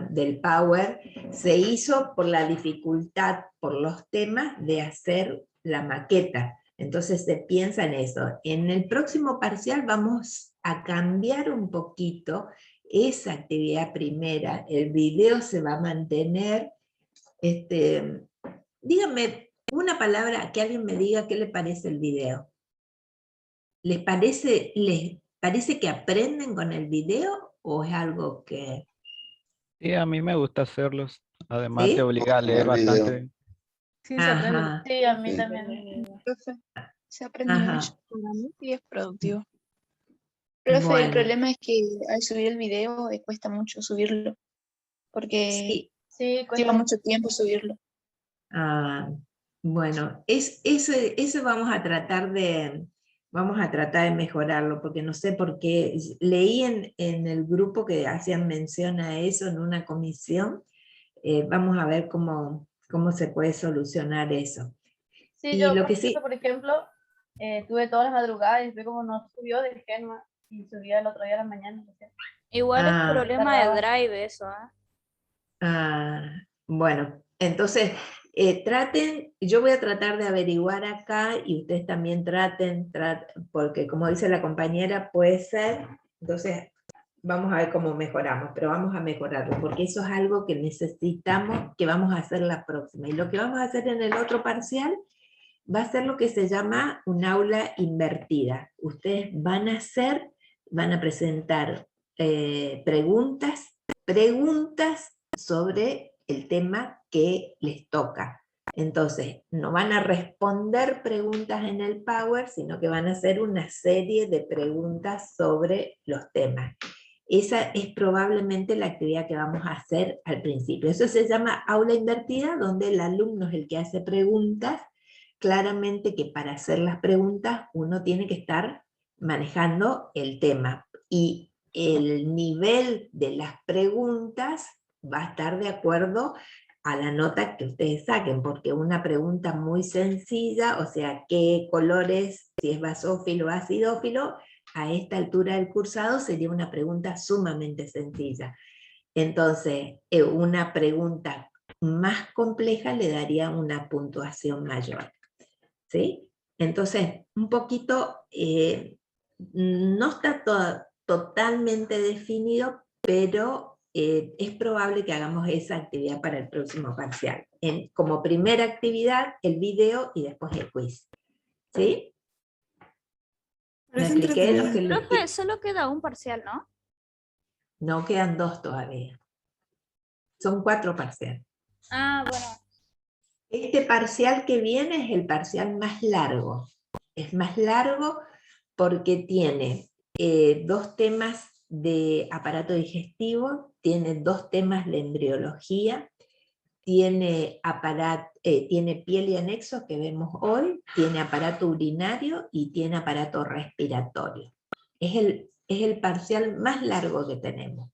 del Power se hizo por la dificultad, por los temas de hacer la maqueta. Entonces se piensa en eso. En el próximo parcial vamos a cambiar un poquito esa actividad primera. El video se va a mantener. Díganme una palabra, que alguien me diga qué le parece el video. ¿Les parece que aprenden con el video o es algo que... Sí, a mí me gusta hacerlos. Además te ¿Sí? obliga a leer Primer video. bastante. Sí, se aprende. Ajá, Sí, a mí Sí. también. Profe, se aprende mucho ajá. para mí y es productivo. Profe, el Bueno, problema es que al subir el video cuesta mucho subirlo, porque sí. Sí, lleva cuesta. mucho tiempo subirlo. Ah, bueno, eso vamos a tratar de mejorarlo, porque no sé por qué, leí en el grupo que hacían mención a eso en una comisión. Vamos a ver cómo se puede solucionar eso. Sí, Y yo, lo que sí, por ejemplo, tuve todas las madrugadas y después como no subió, dejé nomás, y subía el otro día a la mañana. No sé. Igual es problema de Tardaba. Drive eso, bueno, entonces yo voy a tratar de averiguar acá y ustedes también traten, porque como dice la compañera, puede ser, entonces vamos a ver cómo mejoramos, pero vamos a mejorarlo, porque eso es algo que necesitamos, que vamos a hacer la próxima. Y lo que vamos a hacer en el otro parcial va a ser lo que se llama un aula invertida. Ustedes van a presentar preguntas sobre el tema que les toca. Entonces, no van a responder preguntas en el Power, sino que van a hacer una serie de preguntas sobre los temas. Esa es probablemente la actividad que vamos a hacer al principio. Eso se llama aula invertida, donde el alumno es el que hace preguntas. Claramente que para hacer las preguntas uno tiene que estar manejando el tema. Y el nivel de las preguntas va a estar de acuerdo a la nota que ustedes saquen, porque una pregunta muy sencilla, o sea, qué colores, si es basófilo o acidófilo, a esta altura del cursado sería una pregunta sumamente sencilla. Entonces, una pregunta más compleja le daría una puntuación mayor. ¿Sí? Entonces, un poquito, no está totalmente definido, pero es probable que hagamos esa actividad para el próximo parcial. Como primera actividad, el video y después el quiz. ¿Sí? ¿Me Parece expliqué lo que entretenido. Profe, solo queda un parcial, ¿no? No, quedan 2 todavía. Son 4 parciales. Ah, bueno. Este parcial que viene es el parcial más largo. Es más largo porque tiene 2 temas de aparato digestivo, tiene 2 temas de embriología, tiene piel y anexos que vemos hoy, tiene aparato urinario y tiene aparato respiratorio. Es el parcial más largo que tenemos.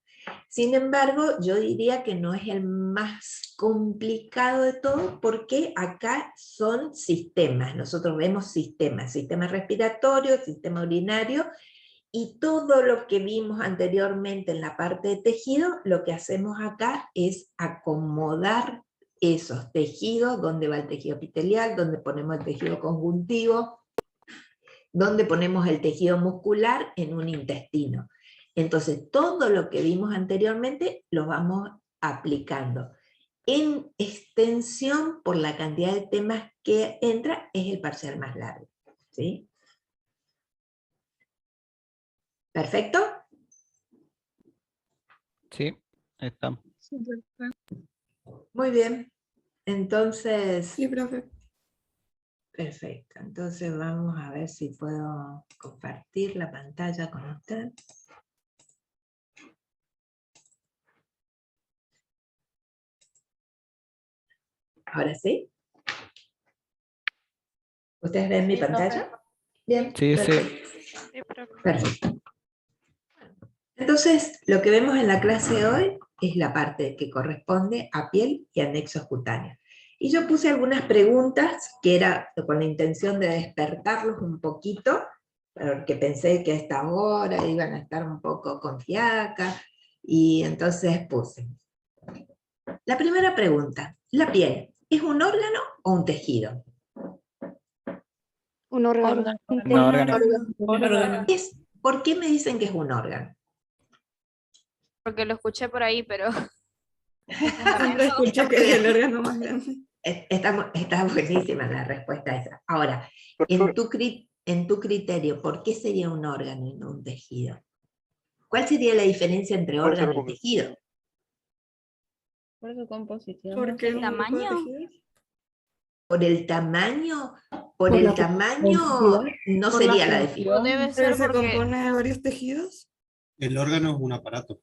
Sin embargo, yo diría que no es el más complicado de todo, porque acá son sistemas. Nosotros vemos sistemas, sistema respiratorio, sistema urinario, y todo lo que vimos anteriormente en la parte de tejido, lo que hacemos acá es acomodar esos tejidos, donde va el tejido epitelial, donde ponemos el tejido conjuntivo, donde ponemos el tejido muscular en un intestino. Entonces, todo lo que vimos anteriormente lo vamos aplicando. En extensión, por la cantidad de temas que entra, es el parcial más largo. ¿Sí? ¿Perfecto? Sí, está. Sí, profe. Muy bien. Entonces, Sí, profe. perfecto. Entonces vamos a ver si puedo compartir la pantalla con usted. ¿Ahora sí? ¿Ustedes ven mi Sí, pantalla? profe. Bien, Sí, sí. perfecto. Perfecto. Entonces, lo que vemos en la clase de hoy es la parte que corresponde a piel y anexos cutáneos. Y yo puse algunas preguntas que era con la intención de despertarlos un poquito, porque pensé que a esta hora iban a estar un poco con fiaca, Y entonces puse. La primera pregunta, ¿la piel es un órgano o un tejido? Un órgano. Un órgano. ¿Por qué me dicen que es un órgano? Porque lo escuché por ahí, pero Siempre escucho que es el órgano más grande. Está buenísima la respuesta esa. Ahora, en tu criterio, ¿por qué sería un órgano y no un tejido? ¿Cuál sería la diferencia entre órgano y tejido? Por su composición. Porque ¿El tamaño? ¿Por el tamaño? Por Por el la tamaño no Por la sería la o definición. debe Pero ser se porque compone de varios tejidos. El órgano es un aparato.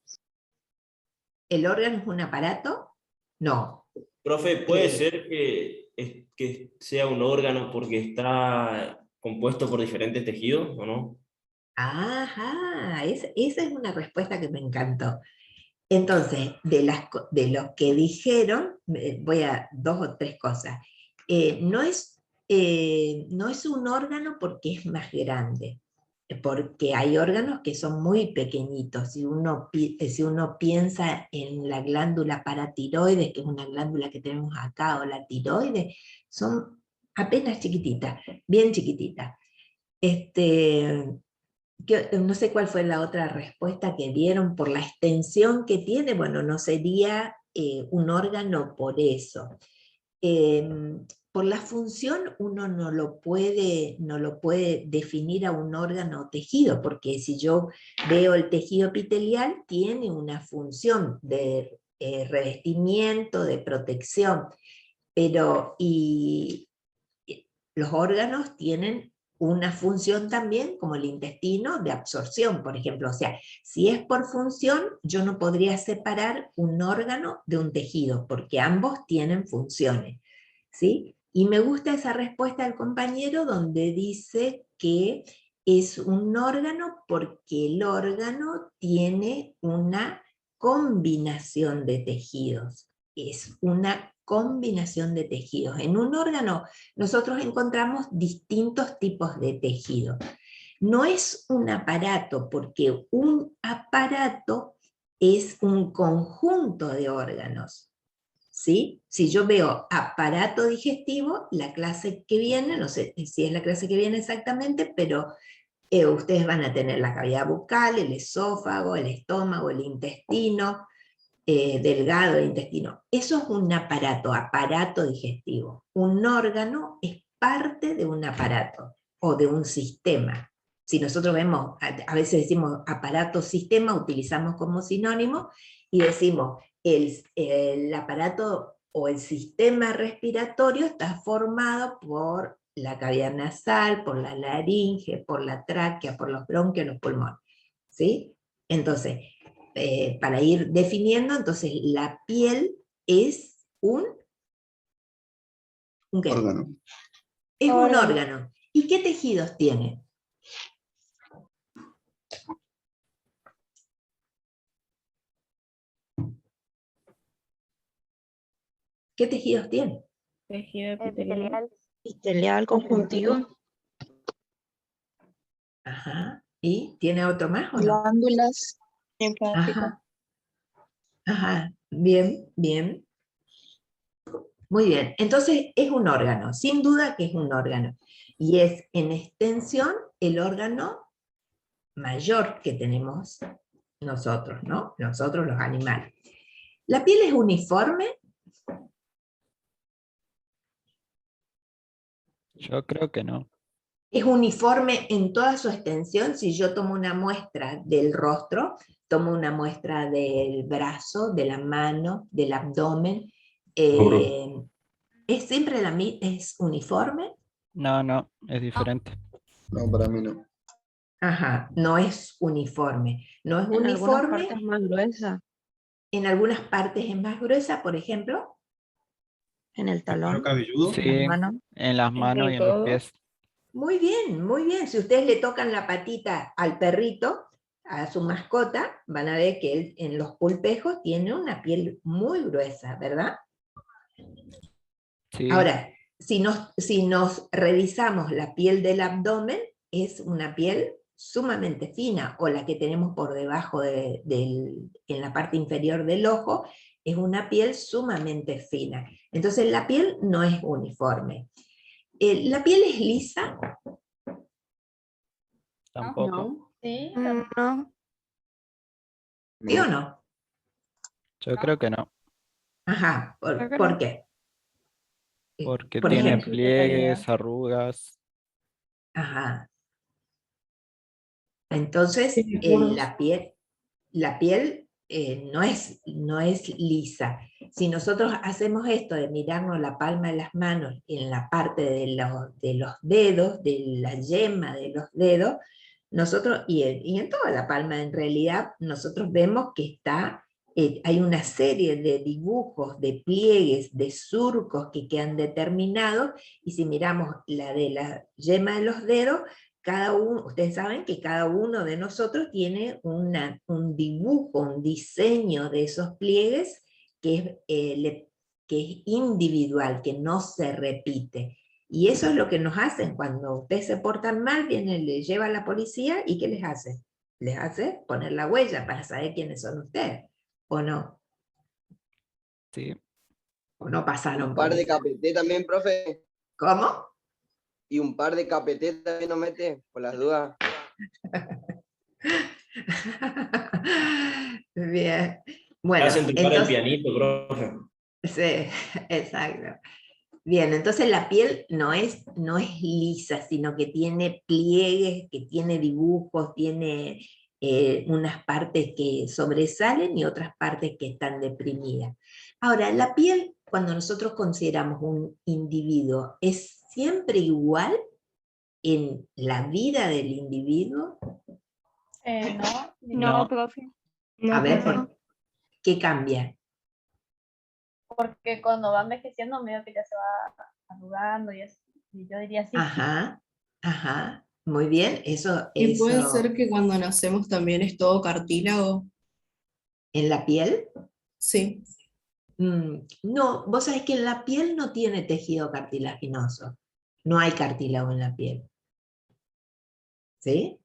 ¿El órgano es un aparato? No. Profe, ¿puede ser que sea un órgano porque está compuesto por diferentes tejidos o no? Ajá, esa es una respuesta que me encantó. Entonces, de los que dijeron, voy a 2 o 3 cosas. No es un órgano porque es más grande, porque hay órganos que son muy pequeñitos. Si uno piensa en la glándula paratiroides, que es una glándula que tenemos acá, o la tiroides, son apenas chiquititas, bien chiquititas. No sé cuál fue la otra respuesta que dieron por la extensión que tiene. Bueno, no sería un órgano por eso. Por la función uno no lo puede definir a un órgano o tejido, porque si yo veo el tejido epitelial, tiene una función de revestimiento, de protección, pero los órganos tienen una función también, como el intestino, de absorción, por ejemplo. O sea, si es por función, yo no podría separar un órgano de un tejido, porque ambos tienen funciones, ¿sí? Y me gusta esa respuesta del compañero donde dice que es un órgano porque el órgano tiene una combinación de tejidos. Es una combinación de tejidos. En un órgano nosotros encontramos distintos tipos de tejido. No es un aparato, porque un aparato es un conjunto de órganos, ¿sí? Si yo veo aparato digestivo, la clase que viene, no sé si es la clase que viene exactamente, pero ustedes van a tener la cavidad bucal, el esófago, el estómago, el intestino, delgado del intestino. Eso es un aparato digestivo. Un órgano es parte de un aparato o de un sistema. Si nosotros vemos, a veces decimos aparato-sistema, utilizamos como sinónimo y decimos el aparato o el sistema respiratorio está formado por la cavidad nasal, por la laringe, por la tráquea, por los bronquios, los pulmones, ¿sí? Entonces, para ir definiendo, entonces la piel es ¿qué? Órgano. Es un órgano. ¿Y qué tejidos tiene? ¿Qué tejidos tiene? Tejido epitelial. Epitelial, conjuntivo, Ajá. ¿Y tiene otro más o no? glándulas linfáticas. Ajá. Ajá. Bien, bien. Muy bien. Entonces es un órgano, sin duda que es un órgano. Y es en extensión el órgano mayor que tenemos nosotros, ¿no? Nosotros los animales. ¿La piel es uniforme? Yo creo que no. ¿Es uniforme en toda su extensión? Si yo tomo una muestra del rostro, tomo una muestra del brazo, de la mano, del abdomen, ¿es siempre es uniforme? No, es diferente. No, para mí no. Ajá, no es uniforme. No es En algunas uniforme, partes más gruesa. en algunas partes es más gruesa, por ejemplo. En el ¿El cuero talón. cabelludo? Sí, Las manos. en las manos el y en los codo. pies. Muy bien, muy bien. Si ustedes le tocan la patita al perrito, a su mascota, van a ver que él en los pulpejos tiene una piel muy gruesa, ¿verdad? Sí, Ahora, si nos revisamos la piel del abdomen, es una piel sumamente fina, o la que tenemos por debajo en la parte inferior del ojo, es una piel sumamente fina. Entonces la piel no es uniforme. ¿La piel es lisa? Tampoco. No. Sí, No. ¿Sí o no? Yo creo que no, Ajá, Creo que ¿por no. qué? porque Por tiene ejemplo, pliegues, arrugas. ajá. Entonces, Tiene poros. la piel no es lisa. Si nosotros hacemos esto de mirarnos la palma de las manos en la parte de los dedos, de la yema de los dedos, nosotros, y en toda la palma en realidad, nosotros vemos que hay una serie de dibujos, de pliegues, de surcos que quedan determinados, y si miramos la de la yema de los dedos, ustedes saben que cada uno de nosotros tiene un dibujo, un diseño de esos pliegues que es individual, que no se repite. Y eso es lo que nos hacen cuando ustedes se portan mal, les lleva a la policía, ¿y qué les hace? Les hace poner la huella para saber quiénes son ustedes, ¿o no? Sí. ¿O no pasaron Un por par de eso? KPT también, profe. ¿Cómo? Y un par de KPT también nos mete, por las dudas. Bien. Bueno, Hacen tocar el entonces, pianito, profe. sí, exacto. Bien, entonces la piel no es lisa, sino que tiene pliegues, que tiene dibujos, tiene unas partes que sobresalen y otras partes que están deprimidas. Ahora, la piel, cuando nosotros consideramos un individuo, ¿es siempre igual en la vida del individuo? no, No, No, profe. A No, ver, profe. ¿por qué cambia? porque cuando va envejeciendo medio que ya se va arrugando y eso. Y yo diría sí. Ajá, ajá, muy bien, Y puede eso ser que cuando nacemos también es todo cartílago. en la piel. Sí. No, vos sabés que en la piel no tiene tejido cartilaginoso, no hay cartílago en la piel, ¿sí?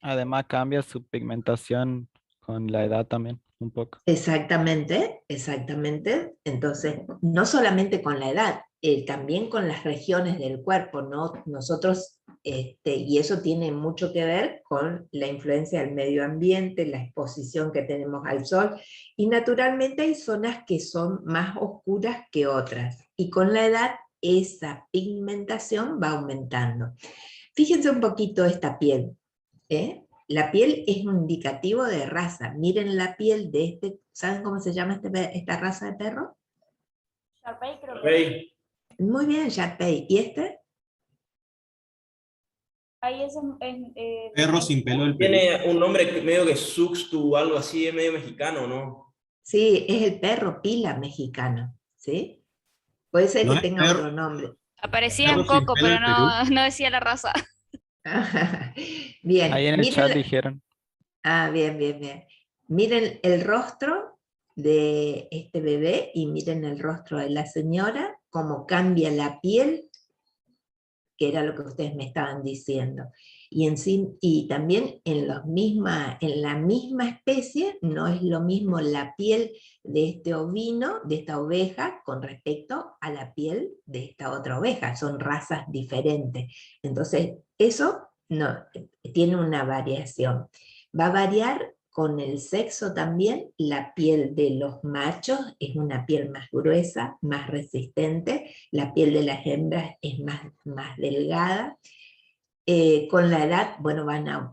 además cambia su pigmentación con la edad también, un poco. Exactamente, exactamente. Entonces, no solamente con la edad, también con las regiones del cuerpo, ¿no? Nosotros, y eso tiene mucho que ver con la influencia del medio ambiente, la exposición que tenemos al sol, y naturalmente hay zonas que son más oscuras que otras, y con la edad esa pigmentación va aumentando. Fíjense un poquito esta piel, ¿eh? La piel es un indicativo de raza. Miren la piel de ¿saben cómo se llama esta raza de perro? Sharpei creo que Rey, Muy bien, Shar-Pei. ¿Y este? ahí es Perro sin pelo del Perú. tiene un nombre medio que Suxtu o algo así, es medio mexicano, ¿no? Sí, es el perro pila mexicano, ¿sí? Puede ser ¿No que es tenga otro nombre. Aparecía perro en sin Coco, pelo pero del Perú? no decía la raza. Bien, Ahí en el miren, chat dijeron. bien, bien, bien. Miren el rostro de este bebé y miren el rostro de la señora, cómo cambia la piel, que era lo que ustedes me estaban diciendo. Y también en la misma especie no es lo mismo la piel de este ovino, de esta oveja, con respecto a la piel de esta otra oveja. Son razas diferentes. Entonces, eso no, tiene una variación. Va a variar con el sexo también. La piel de los machos es una piel más gruesa, más resistente. La piel de las hembras es más delgada. Con la edad, bueno,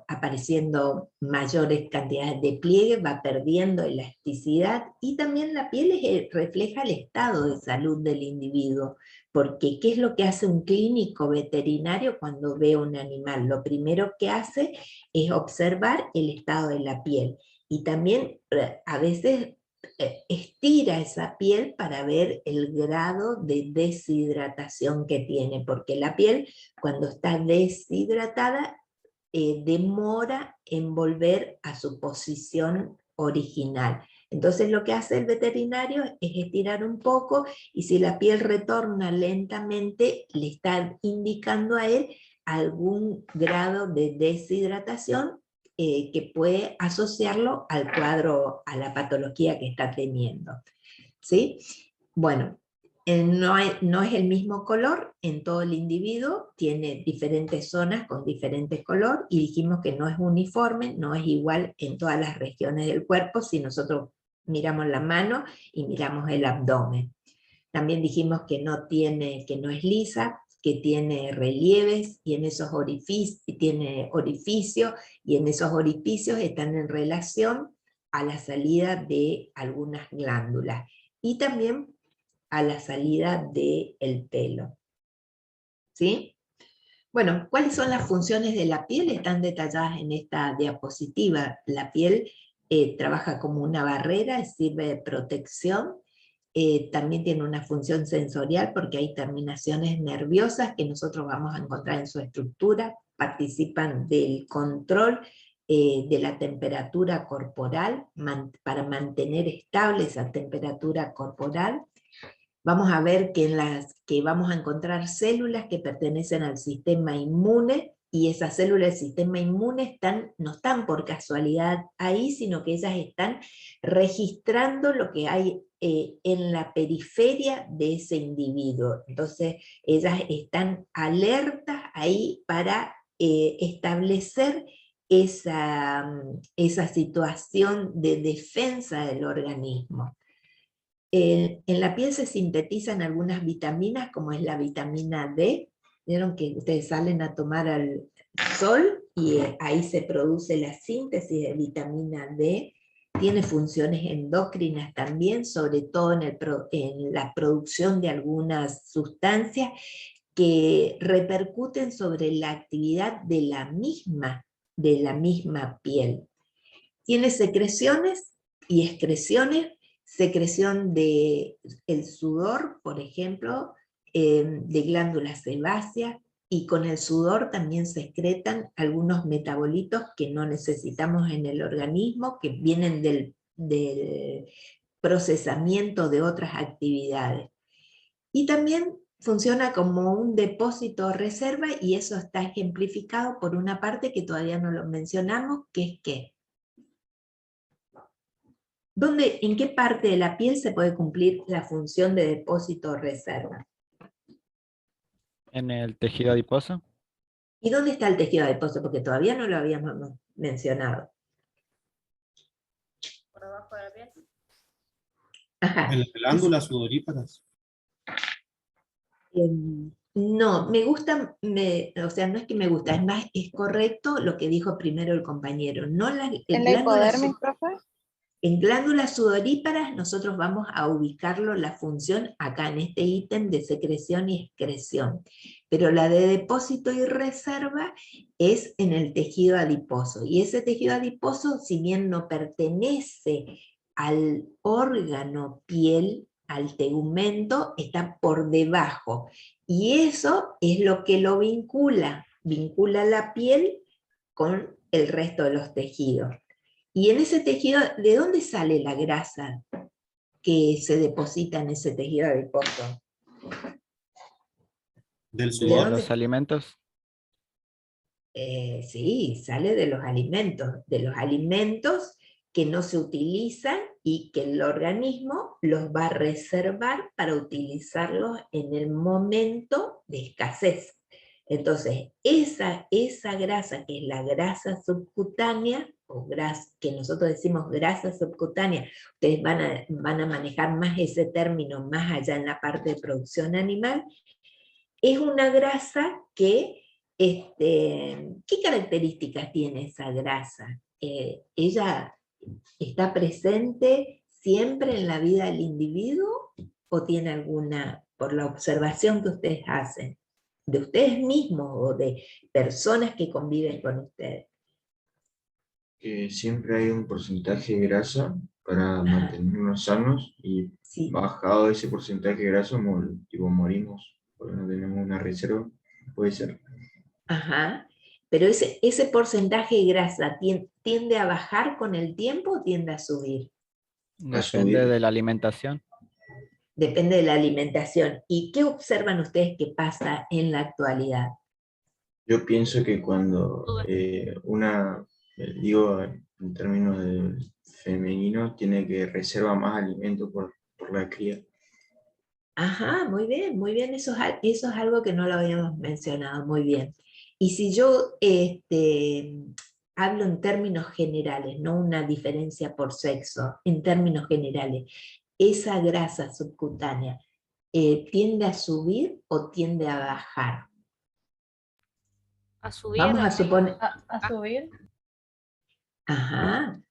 apareciendo mayores cantidades de pliegue, va perdiendo elasticidad, y también la piel refleja el estado de salud del individuo, porque ¿qué es lo que hace un clínico veterinario cuando ve un animal? Lo primero que hace es observar el estado de la piel, y también a veces estira esa piel para ver el grado de deshidratación que tiene, porque la piel, cuando está deshidratada, demora en volver a su posición original. Entonces lo que hace el veterinario es estirar un poco, y si la piel retorna lentamente, le está indicando a él algún grado de deshidratación que puede asociarlo al cuadro, a la patología que está teniendo. ¿Sí? Bueno, no es el mismo color en todo el individuo, tiene diferentes zonas con diferente color, y dijimos que no es uniforme, no es igual en todas las regiones del cuerpo si nosotros miramos la mano y miramos el abdomen. También dijimos que no es lisa, que tiene relieves, y en esos tiene orificios, y en esos orificios están en relación a la salida de algunas glándulas, y también a la salida del pelo. ¿Sí? Bueno, ¿cuáles son las funciones de la piel? Están detalladas en esta diapositiva. La piel trabaja como una barrera, sirve de protección. También tiene una función sensorial porque hay terminaciones nerviosas que nosotros vamos a encontrar en su estructura, participan del control de la temperatura corporal para mantener estable esa temperatura corporal. Vamos a ver que vamos a encontrar células que pertenecen al sistema inmune, y esas células del sistema inmune no están por casualidad ahí, sino que ellas están registrando lo que hay en la periferia de ese individuo. Entonces, ellas están alertas ahí para establecer esa situación de defensa del organismo. En la piel se sintetizan algunas vitaminas, como es la vitamina D. Vieron que ustedes salen a tomar al sol y ahí se produce la síntesis de vitamina D. Tiene funciones endócrinas también, sobre todo en la producción de algunas sustancias que repercuten sobre la actividad de la misma piel. Tiene secreciones y excreciones. Secreción del sudor, por ejemplo, de glándulas sebáceas, y con el sudor también se excretan algunos metabolitos que no necesitamos en el organismo, que vienen del procesamiento de otras actividades. Y también funciona como un depósito reserva, y eso está ejemplificado por una parte que todavía no lo mencionamos, que es que ¿en qué parte de la piel se puede cumplir la función de depósito o reserva? En el tejido adiposo. ¿Y dónde está el tejido adiposo? Porque todavía no lo habíamos mencionado. Por abajo de la piel. Ajá. En las glándulas sudoríparas. No, me gusta, o sea, no es que me gusta, es más, es correcto lo que dijo primero el compañero. No ¿En la hipodermis, profe? En glándulas sudoríparas nosotros vamos a ubicarlo la función acá en este ítem de secreción y excreción, pero la de depósito y reserva es en el tejido adiposo, y ese tejido adiposo, si bien no pertenece al órgano piel, al tegumento, está por debajo, y eso es lo que lo vincula la piel con el resto de los tejidos. Y en ese tejido, ¿de dónde sale la grasa que se deposita en ese tejido adiposo? Del De sudor. los alimentos. Sí, sale de los alimentos que no se utilizan y que el organismo los va a reservar para utilizarlos en el momento de escasez. Entonces, esa grasa, que es la grasa subcutánea, o que nosotros decimos grasa subcutánea, ustedes van a manejar más ese término más allá en la parte de producción animal, es una grasa que, ¿qué características tiene esa grasa? ¿Ella está presente siempre en la vida del individuo o tiene alguna, por la observación que ustedes hacen, de ustedes mismos o de personas que conviven con ustedes? Que siempre hay un porcentaje de grasa para mantenernos sanos, y Sí. bajado ese porcentaje de grasa morimos porque no tenemos una reserva, puede ser. Ajá. Pero ese porcentaje de grasa tiende a bajar con el tiempo o tiende a subir. Depende de la alimentación. Depende de la alimentación. ¿Y qué observan ustedes que pasa en la actualidad? Yo pienso que cuando digo en términos de femenino, tiene que reservar más alimento por la cría. Ajá, muy bien, eso es algo que no lo habíamos mencionado, muy bien. Y si yo hablo en términos generales, no una diferencia por sexo, en términos generales, esa grasa subcutánea, ¿tiende a subir o tiende a bajar? A subir. Vamos a suponer, A subir. ajá,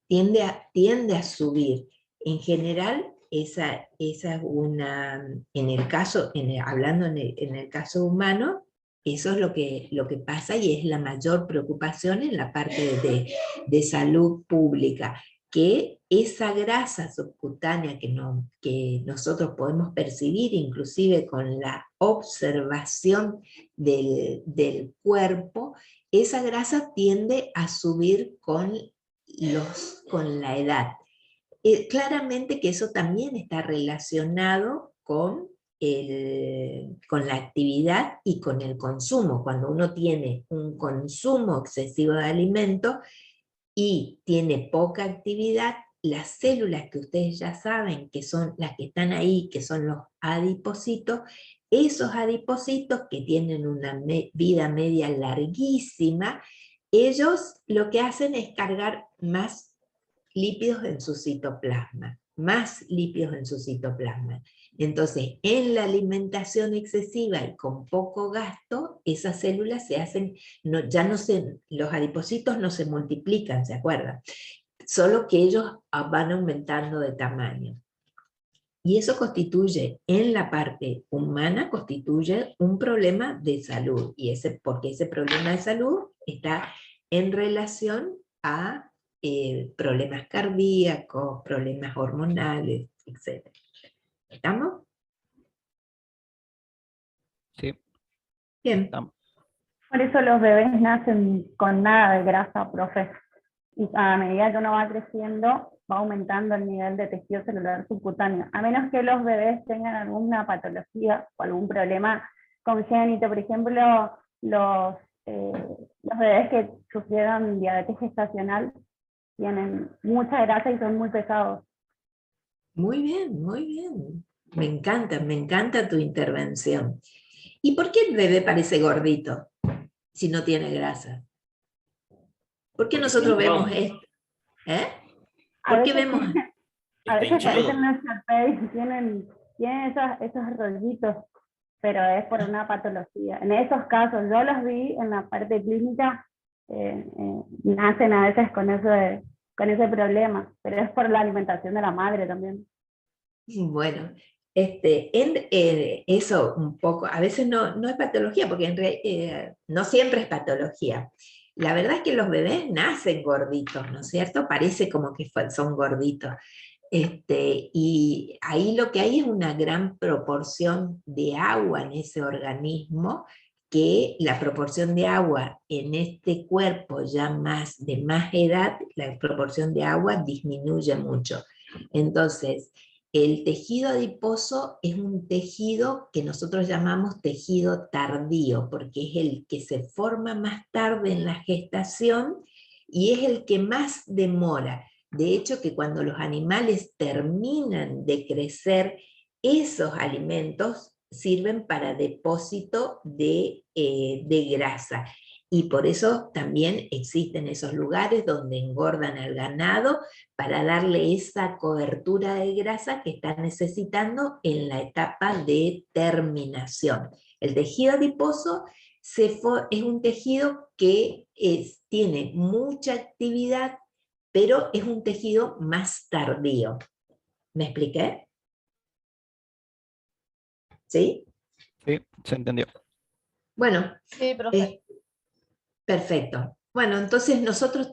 tiende a subir. En general, esa es una, en el caso, hablando en el caso humano, eso es lo que pasa y es la mayor preocupación en la parte de salud pública, que esa grasa subcutánea que nosotros podemos percibir, inclusive con la observación del cuerpo, esa grasa tiende a subir con la edad. Claramente que eso también está relacionado con la actividad y con el consumo. Cuando uno tiene un consumo excesivo de alimentos y tiene poca actividad, las células que ustedes ya saben que son las que están ahí, que son los adipocitos, esos adipocitos que tienen una vida media larguísima, ellos lo que hacen es cargar más lípidos en su citoplasma, más lípidos en su citoplasma. Entonces, en la alimentación excesiva y con poco gasto, esas células se hacen, los adipocitos no se multiplican, ¿se acuerdan? Solo que ellos van aumentando de tamaño. Y eso constituye, en la parte humana, constituye un problema de salud. Porque ese problema de salud está en relación a problemas cardíacos, problemas hormonales, etc. ¿Estamos? Sí, Bien. estamos. Por eso los bebés nacen con nada de grasa, profe. Y a medida que uno va creciendo, va aumentando el nivel de tejido celular subcutáneo. A menos que los bebés tengan alguna patología o algún problema congénito. Por ejemplo, los bebés que sufrieron diabetes gestacional tienen mucha grasa y son muy pesados. Muy bien, muy bien. Me encanta tu intervención. ¿Y por qué el bebé parece gordito si no tiene grasa? ¿Por qué nosotros vemos esto? ¿Por qué vemos? A veces parecen unos charpés, tienen esos rollitos, pero es por una patología. En esos casos, yo los vi en la parte clínica, nacen a veces con ese problema, pero es por la alimentación de la madre también. Bueno, eso un poco, a veces no es patología, porque no siempre es patología. La verdad es que los bebés nacen gorditos, ¿no es cierto? Parece como que son gorditos. Y ahí lo que hay es una gran proporción de agua en ese organismo, que la proporción de agua en este cuerpo ya de más edad, la proporción de agua disminuye mucho. Entonces, el tejido adiposo es un tejido que nosotros llamamos tejido tardío, porque es el que se forma más tarde en la gestación y es el que más demora. De hecho, que cuando los animales terminan de crecer, esos alimentos sirven para depósito de grasa. Y por eso también existen esos lugares donde engordan al ganado para darle esa cobertura de grasa que están necesitando en la etapa de terminación. El tejido adiposo es un tejido que tiene mucha actividad, pero es un tejido más tardío. ¿Me expliqué? ¿Sí? Sí, se entendió. Bueno, Sí, profe. perfecto. Bueno, entonces nosotros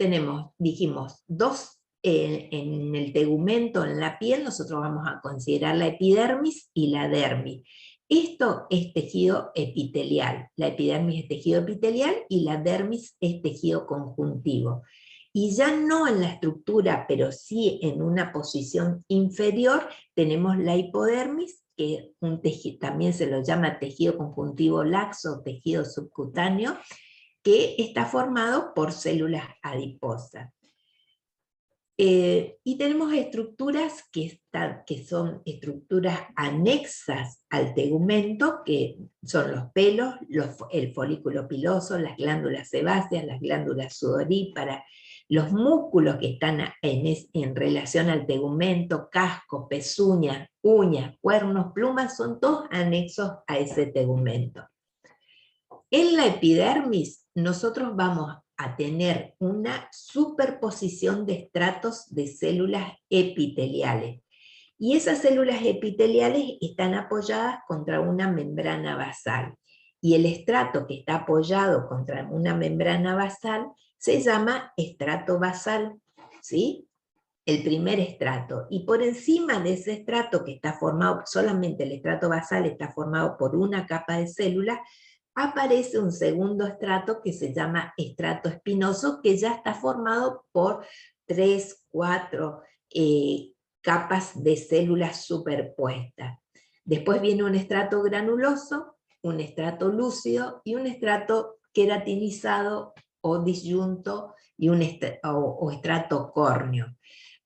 dijimos, dos en el tegumento, en la piel, nosotros vamos a considerar la epidermis y la dermis. Esto es tejido epitelial. La epidermis es tejido epitelial y la dermis es tejido conjuntivo. Y ya no en la estructura, pero sí en una posición inferior, tenemos la hipodermis que un tejido, también se lo llama tejido conjuntivo laxo, tejido subcutáneo, que está formado por células adiposas. Y tenemos estructuras que son estructuras anexas al tegumento, que son los pelos, el folículo piloso, las glándulas sebáceas, las glándulas sudoríparas, los músculos que están en relación al tegumento, casco, pezuñas, uñas, cuernos, plumas, son todos anexos a ese tegumento. En la epidermis nosotros vamos a tener una superposición de estratos de células epiteliales. Y esas células epiteliales están apoyadas contra una membrana basal. Y el estrato que está apoyado contra una membrana basal se llama estrato basal, ¿sí? El primer estrato. Y por encima de ese estrato, que está formado, solamente el estrato basal está formado por una capa de células, aparece un segundo estrato que se llama estrato espinoso, que ya está formado por 3, 4 capas de células superpuestas. Después viene un estrato granuloso, un estrato lúcido y un estrato queratinizado o disyunto y o estrato córneo.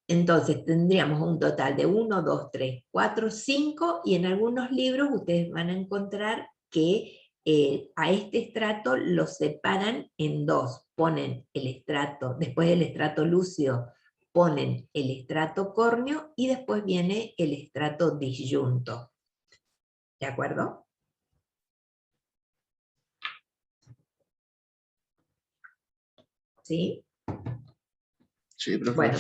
Entonces tendríamos un total de 1, 2, 3, 4, 5, y en algunos libros ustedes van a encontrar que a este estrato lo separan en dos. Ponen el estrato, después del estrato lúcido, ponen el estrato córneo y después viene el estrato disyunto. ¿De acuerdo? ¿Sí? Sí, profe. Bueno,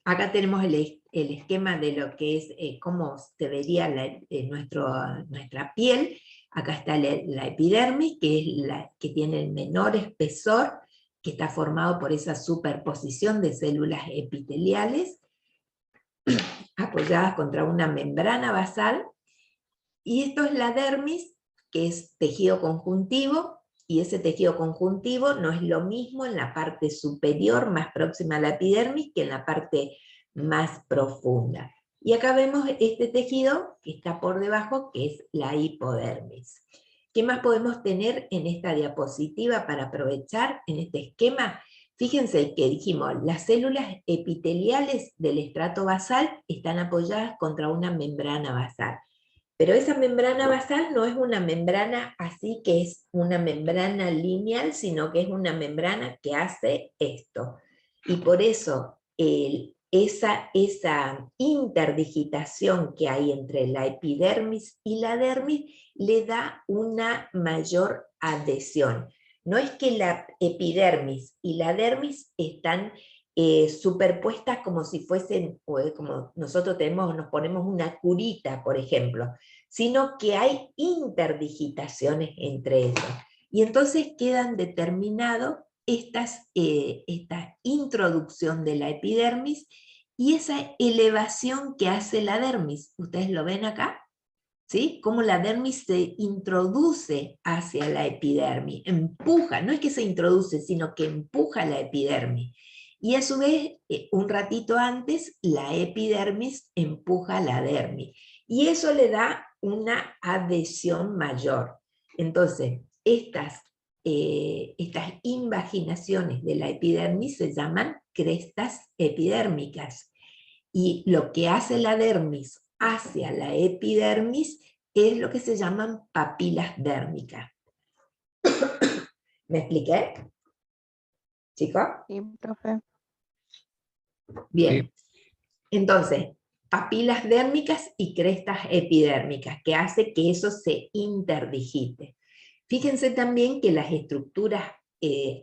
acá tenemos el esquema de lo que es cómo se vería nuestra piel. Acá está la epidermis, que es la que tiene el menor espesor, que está formado por esa superposición de células epiteliales apoyadas contra una membrana basal. Y esto es la dermis, que es tejido conjuntivo, y ese tejido conjuntivo no es lo mismo en la parte superior, más próxima a la epidermis, que en la parte más profunda. Y acá vemos este tejido que está por debajo, que es la hipodermis. ¿Qué más podemos tener en esta diapositiva para aprovechar en este esquema? Fíjense que dijimos, las células epiteliales del estrato basal están apoyadas contra una membrana basal. Pero esa membrana basal no es una membrana así que es una membrana lineal, sino que es una membrana que hace esto. Y por eso esa interdigitación que hay entre la epidermis y la dermis le da una mayor adhesión. No es que la epidermis y la dermis están superpuestas como si fuesen, como nosotros nos ponemos una curita, por ejemplo, sino que hay interdigitaciones entre ellos. Y entonces quedan determinados esta introducción de la epidermis y esa elevación que hace la dermis. ¿Ustedes lo ven acá? ¿Sí? Cómo la dermis se introduce hacia la epidermis, empuja, no es que se introduce, sino que empuja la epidermis. Y a su vez, un ratito antes, la epidermis empuja la dermis. Y eso le da una adhesión mayor. Entonces, estas invaginaciones de la epidermis se llaman crestas epidérmicas. Y lo que hace la dermis hacia la epidermis es lo que se llaman papilas dérmicas. ¿Me expliqué? ¿Chicos? Sí, profe. Bien. Entonces, papilas dérmicas y crestas epidérmicas, que hace que eso se interdigite. Fíjense también que las estructuras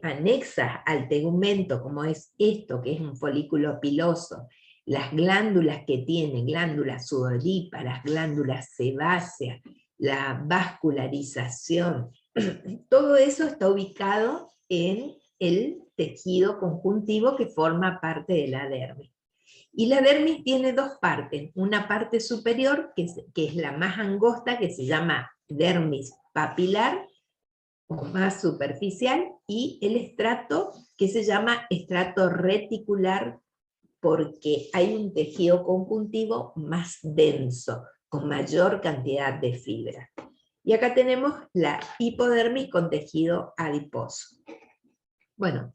anexas al tegumento, como es esto, que es un folículo piloso, las glándulas que tienen, glándulas sudoríparas, glándulas sebáceas, la vascularización, todo eso está ubicado en el tejido conjuntivo que forma parte de la dermis. Y la dermis tiene dos partes, una parte superior, que es la más angosta, que se llama dermis papilar, o más superficial, y el estrato, que se llama estrato reticular porque hay un tejido conjuntivo más denso, con mayor cantidad de fibra. Y acá tenemos la hipodermis con tejido adiposo. Bueno,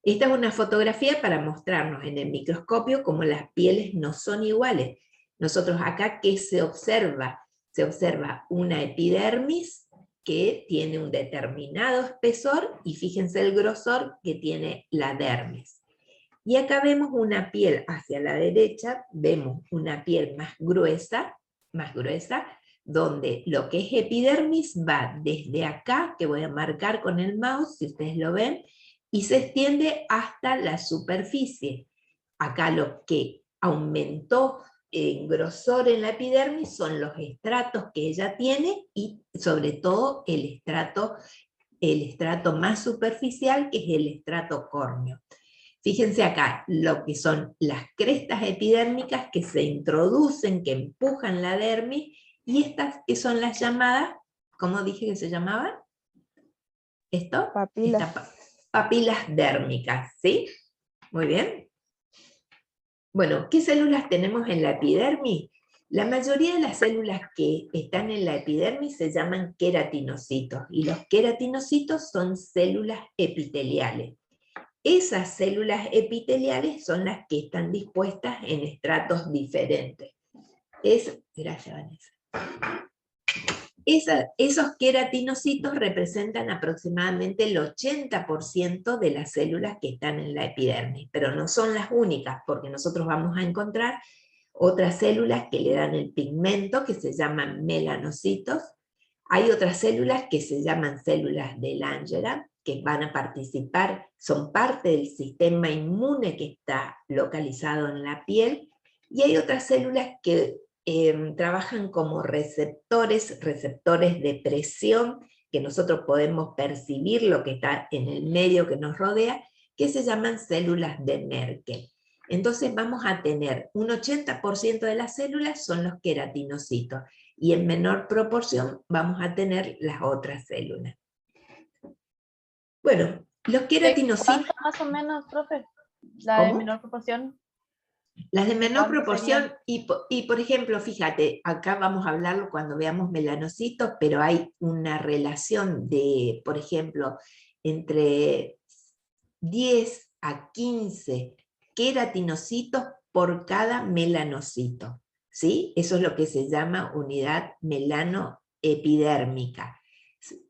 esta es una fotografía para mostrarnos en el microscopio cómo las pieles no son iguales. Nosotros acá, ¿qué se observa? Se observa una epidermis que tiene un determinado espesor, y fíjense el grosor que tiene la dermis. Y acá vemos una piel hacia la derecha, vemos una piel más gruesa, donde lo que es epidermis va desde acá, que voy a marcar con el mouse, si ustedes lo ven, y se extiende hasta la superficie. Acá lo que aumentó en grosor en la epidermis son los estratos que ella tiene, y sobre todo el estrato más superficial, que es el estrato córneo. Fíjense acá lo que son las crestas epidérmicas que se introducen, que empujan la dermis, y estas que son las llamadas, ¿cómo dije que se llamaban? ¿Esto? Papilas. Papilas dérmicas, ¿sí? Muy bien. Bueno, ¿qué células tenemos en la epidermis? La mayoría de las células que están en la epidermis se llaman queratinocitos, y los queratinocitos son células epiteliales. Esas células epiteliales son las que están dispuestas en estratos diferentes. Gracias, Vanessa. Esos queratinocitos representan aproximadamente el 80% de las células que están en la epidermis, pero no son las únicas, porque nosotros vamos a encontrar otras células que le dan el pigmento, que se llaman melanocitos. Hay otras células que se llaman células de Langerhans, que van a participar, son parte del sistema inmune que está localizado en la piel, y hay otras células que trabajan como receptores de presión, que nosotros podemos percibir lo que está en el medio que nos rodea, que se llaman células de Merkel. Entonces vamos a tener un 80% de las células son los queratinocitos, y en menor proporción vamos a tener las otras células. Bueno, los queratinocitos... ¿Cuánto más o menos, profe? La de menor proporción. Las de menor ¿Cuánto proporción, y por ejemplo, fíjate, acá vamos a hablarlo cuando veamos melanocitos, pero hay una relación de, por ejemplo, entre 10 a 15 queratinocitos por cada melanocito, ¿sí? Eso es lo que se llama unidad melanoepidérmica.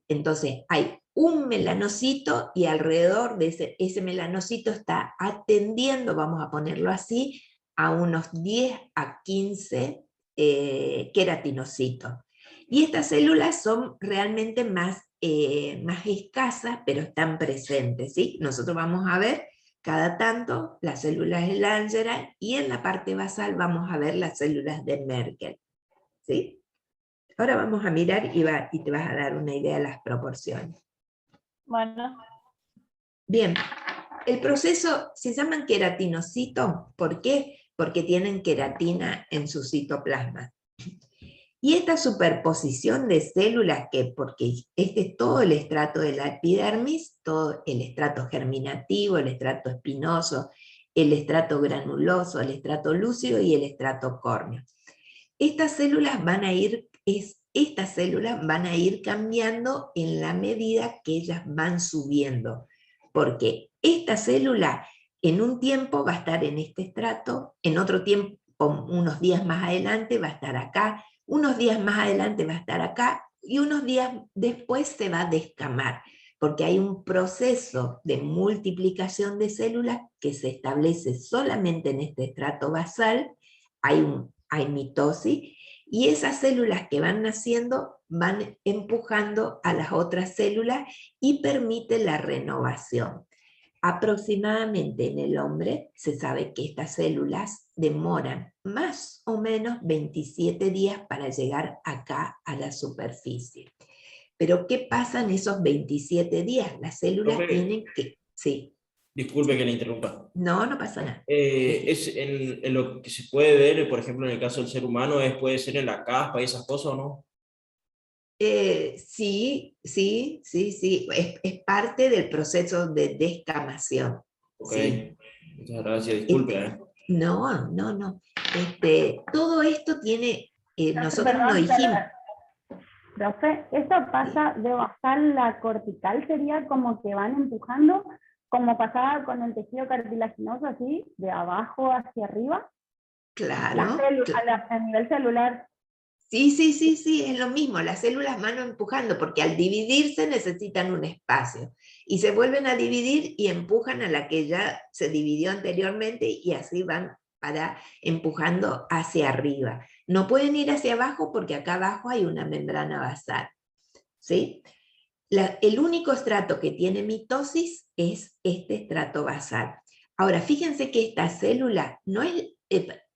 Entonces, hay un melanocito, y alrededor de ese melanocito está atendiendo, vamos a ponerlo así, a unos 10 a 15 queratinocitos. Y estas células son realmente más escasas, pero están presentes, ¿sí? Nosotros vamos a ver cada tanto las células de Langerhans, y en la parte basal vamos a ver las células de Merkel, ¿sí? Ahora vamos a mirar y te vas a dar una idea de las proporciones. Bueno. Bien, el proceso se llaman queratinocitos, ¿por qué? Porque tienen queratina en su citoplasma. Y esta superposición de células, porque este es todo el estrato de la epidermis, todo el estrato germinativo, el estrato espinoso, el estrato granuloso, el estrato lúcido y el estrato córneo. Estas células van a ir cambiando en la medida que ellas van subiendo, porque esta célula en un tiempo va a estar en este estrato, en otro tiempo, unos días más adelante va a estar acá, unos días más adelante va a estar acá, y unos días después se va a descamar, porque hay un proceso de multiplicación de células que se establece solamente en este estrato basal, hay mitosis, y esas células que van naciendo van empujando a las otras células y permite la renovación. Aproximadamente en el hombre se sabe que estas células demoran más o menos 27 días para llegar acá a la superficie. Pero ¿qué pasa en esos 27 días? Las células tienen que... Sí. Disculpe que le interrumpa. No, no pasa nada. Es en lo que se puede ver, por ejemplo, en el caso del ser humano, puede ser en la caspa y esas cosas, ¿o no? Sí. Es parte del proceso de descamación. Ok, Sí. muchas gracias, disculpe. No. Todo esto tiene, nosotros Perdón, no dijimos. Profe, ¿eso pasa de basal a cortical? ¿Sería como que van empujando, como pasaba con el tejido cartilaginoso, así, de abajo hacia arriba? Claro. A nivel celular. Sí, es lo mismo, las células van empujando, porque al dividirse necesitan un espacio, y se vuelven a dividir y empujan a la que ya se dividió anteriormente, y así van empujando hacia arriba. No pueden ir hacia abajo porque acá abajo hay una membrana basal, ¿sí? El único estrato que tiene mitosis es este estrato basal. Ahora, fíjense que esta célula no es,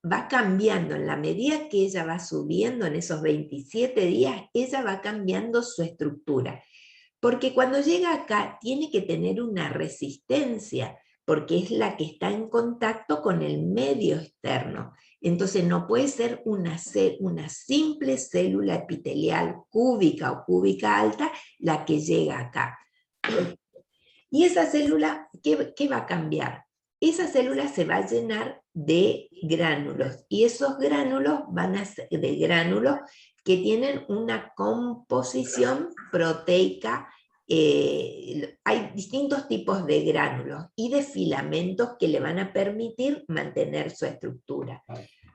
va cambiando en la medida que ella va subiendo en esos 27 días, ella va cambiando su estructura. Porque cuando llega acá tiene que tener una resistencia, porque es la que está en contacto con el medio externo. Entonces no puede ser una simple célula epitelial cúbica o cúbica alta la que llega acá. Y esa célula, ¿qué va a cambiar? Esa célula se va a llenar de gránulos, y esos gránulos van a ser de gránulos que tienen una composición proteica. Hay distintos tipos de gránulos y de filamentos que le van a permitir mantener su estructura.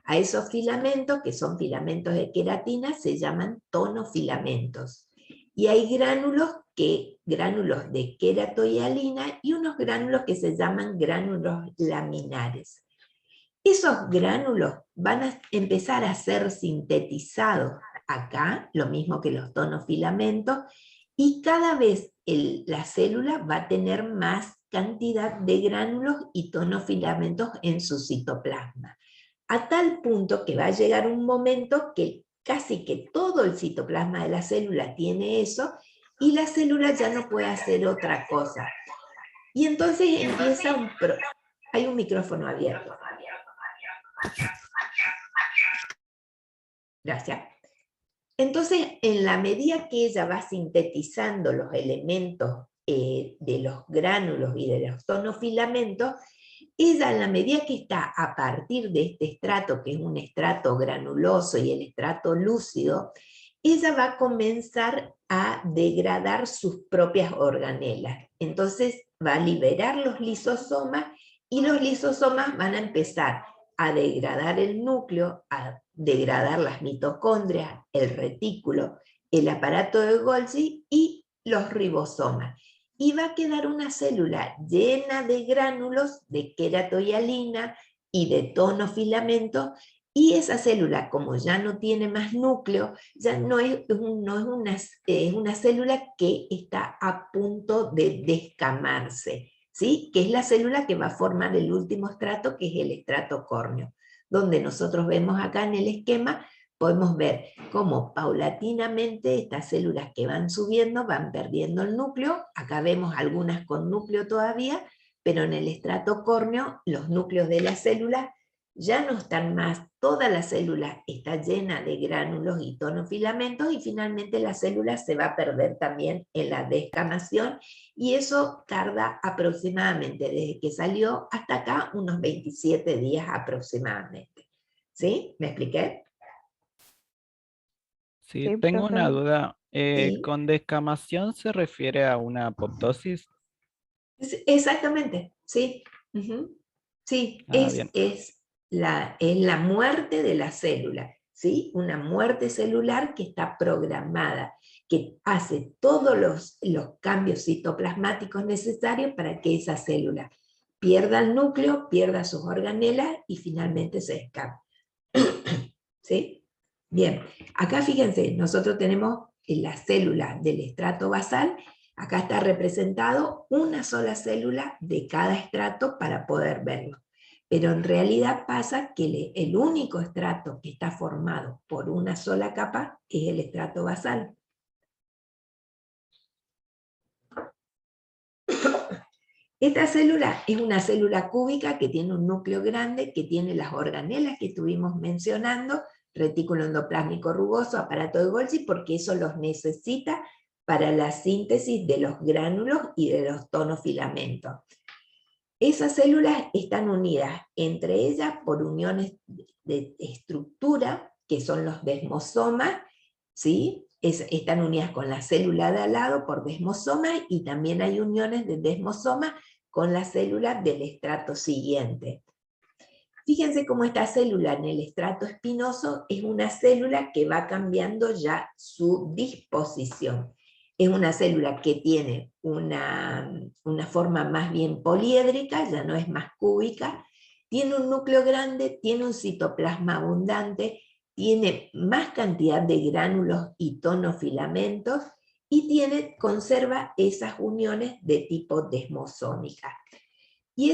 A esos filamentos, que son filamentos de queratina, se llaman tonofilamentos. Y hay gránulos de queratohialina y unos gránulos que se llaman gránulos laminares. Esos gránulos van a empezar a ser sintetizados acá, lo mismo que los tonofilamentos, y cada vez la célula va a tener más cantidad de gránulos y tonofilamentos en su citoplasma. A tal punto que va a llegar un momento que casi que todo el citoplasma de la célula tiene eso, y la célula ya no puede hacer otra cosa. Y entonces empieza hay un micrófono abierto. Gracias. Entonces, en la medida que ella va sintetizando los elementos de los gránulos y de los tonofilamentos, ella, en la medida que está a partir de este estrato, que es un estrato granuloso y el estrato lúcido, ella va a comenzar a degradar sus propias organelas. Entonces va a liberar los lisosomas, y los lisosomas van a empezar a degradar el núcleo, a degradar las mitocondrias, el retículo, el aparato de Golgi y los ribosomas. Y va a quedar una célula llena de gránulos de queratohialina y de tonofilamentos, y esa célula, como ya no tiene más núcleo, ya no es una célula que está a punto de descamarse, ¿sí? Que es la célula que va a formar el último estrato, que es el estrato córneo, donde nosotros vemos acá en el esquema, podemos ver cómo paulatinamente estas células que van subiendo van perdiendo el núcleo. Acá vemos algunas con núcleo todavía, pero en el estrato córneo los núcleos de las células ya no están más, toda la célula está llena de gránulos y tonofilamentos, y finalmente la célula se va a perder también en la descamación, y eso tarda aproximadamente, desde que salió hasta acá, unos 27 días aproximadamente. ¿Sí? ¿Me expliqué? Sí, Sí, tengo una profe. duda. Sí. ¿Con descamación se refiere a una apoptosis? Exactamente, sí. Ujú. Sí, Bien. es la muerte de la célula, ¿sí? Una muerte celular que está programada, que hace todos los cambios citoplasmáticos necesarios para que esa célula pierda el núcleo, pierda sus organelas y finalmente se escape. ¿Sí? Bien, acá fíjense, nosotros tenemos la célula del estrato basal. Acá está representado una sola célula de cada estrato para poder verlo. Pero en realidad pasa que el único estrato que está formado por una sola capa es el estrato basal. Esta célula es una célula cúbica que tiene un núcleo grande, que tiene las organelas que estuvimos mencionando, retículo endoplásmico rugoso, aparato de Golgi, porque eso los necesita para la síntesis de los gránulos y de los tonofilamentos. Esas células están unidas entre ellas por uniones de estructura, que son los desmosomas, ¿sí? Están unidas con la célula de al lado por desmosomas, y también hay uniones de desmosomas con la célula del estrato siguiente. Fíjense cómo esta célula en el estrato espinoso es una célula que va cambiando ya su disposición. Es una célula que tiene una forma más bien poliédrica, ya no es más cúbica, tiene un núcleo grande, tiene un citoplasma abundante, tiene más cantidad de gránulos y tonofilamentos, y conserva esas uniones de tipo desmosómica. Y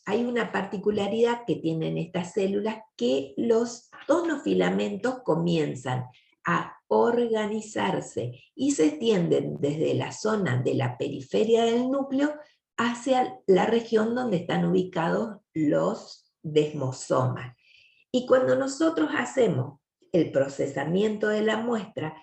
hay una particularidad que tienen estas células, que los tonofilamentos comienzan a organizarse y se extienden desde la zona de la periferia del núcleo hacia la región donde están ubicados los desmosomas. Y cuando nosotros hacemos el procesamiento de la muestra,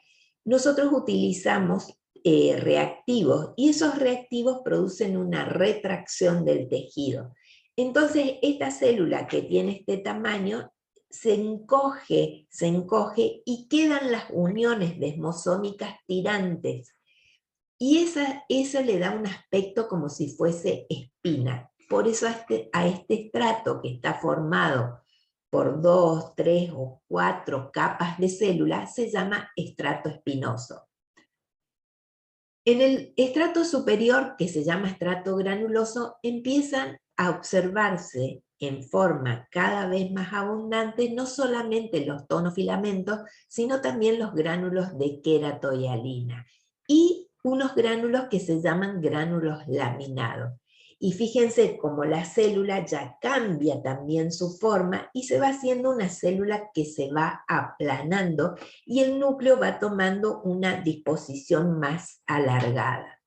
nosotros utilizamos reactivos, y esos reactivos producen una retracción del tejido. Entonces esta célula que tiene este tamaño se encoge y quedan las uniones desmosómicas tirantes, y eso le da un aspecto como si fuese espina. Por eso a este estrato, que está formado por 2, 3 o 4 capas de células, se llama estrato espinoso. En el estrato superior, que se llama estrato granuloso, empiezan a observarse en forma cada vez más abundante no solamente los tonofilamentos, sino también los gránulos de queratohialina y unos gránulos que se llaman gránulos laminados. Y fíjense cómo la célula ya cambia también su forma y se va haciendo una célula que se va aplanando, y el núcleo va tomando una disposición más alargada.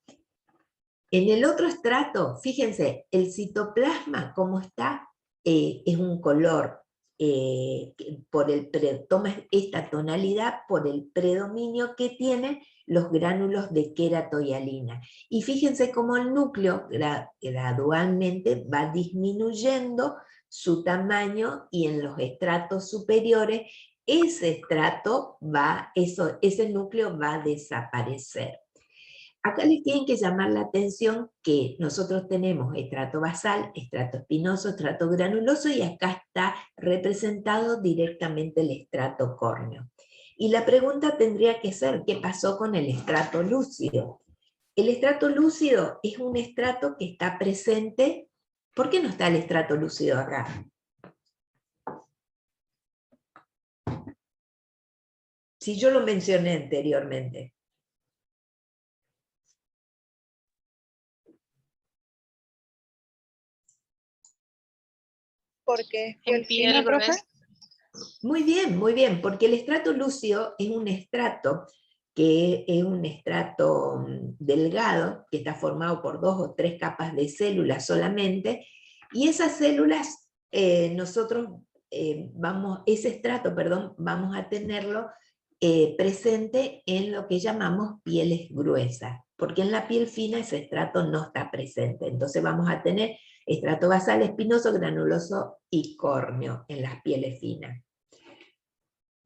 En el otro estrato, fíjense, el citoplasma como está, es un color, toma esta tonalidad por el predominio que tienen los gránulos de queratohialina. Y fíjense cómo el núcleo gradualmente va disminuyendo su tamaño, y en los estratos superiores ese núcleo va a desaparecer. Acá les tienen que llamar la atención que nosotros tenemos estrato basal, estrato espinoso, estrato granuloso, y acá está representado directamente el estrato córneo. Y la pregunta tendría que ser, ¿qué pasó con el estrato lúcido? El estrato lúcido es un estrato que está presente. ¿Por qué no está el estrato lúcido acá? Si yo lo mencioné anteriormente. Porque En piel gruesa. Muy bien, porque el estrato lúcido es un estrato delgado, que está formado por 2 o 3 capas de células solamente, y esas células, ese estrato, vamos a tenerlo presente en lo que llamamos pieles gruesas, porque en la piel fina ese estrato no está presente. Entonces vamos a tener estrato basal, espinoso, granuloso y córneo en las pieles finas.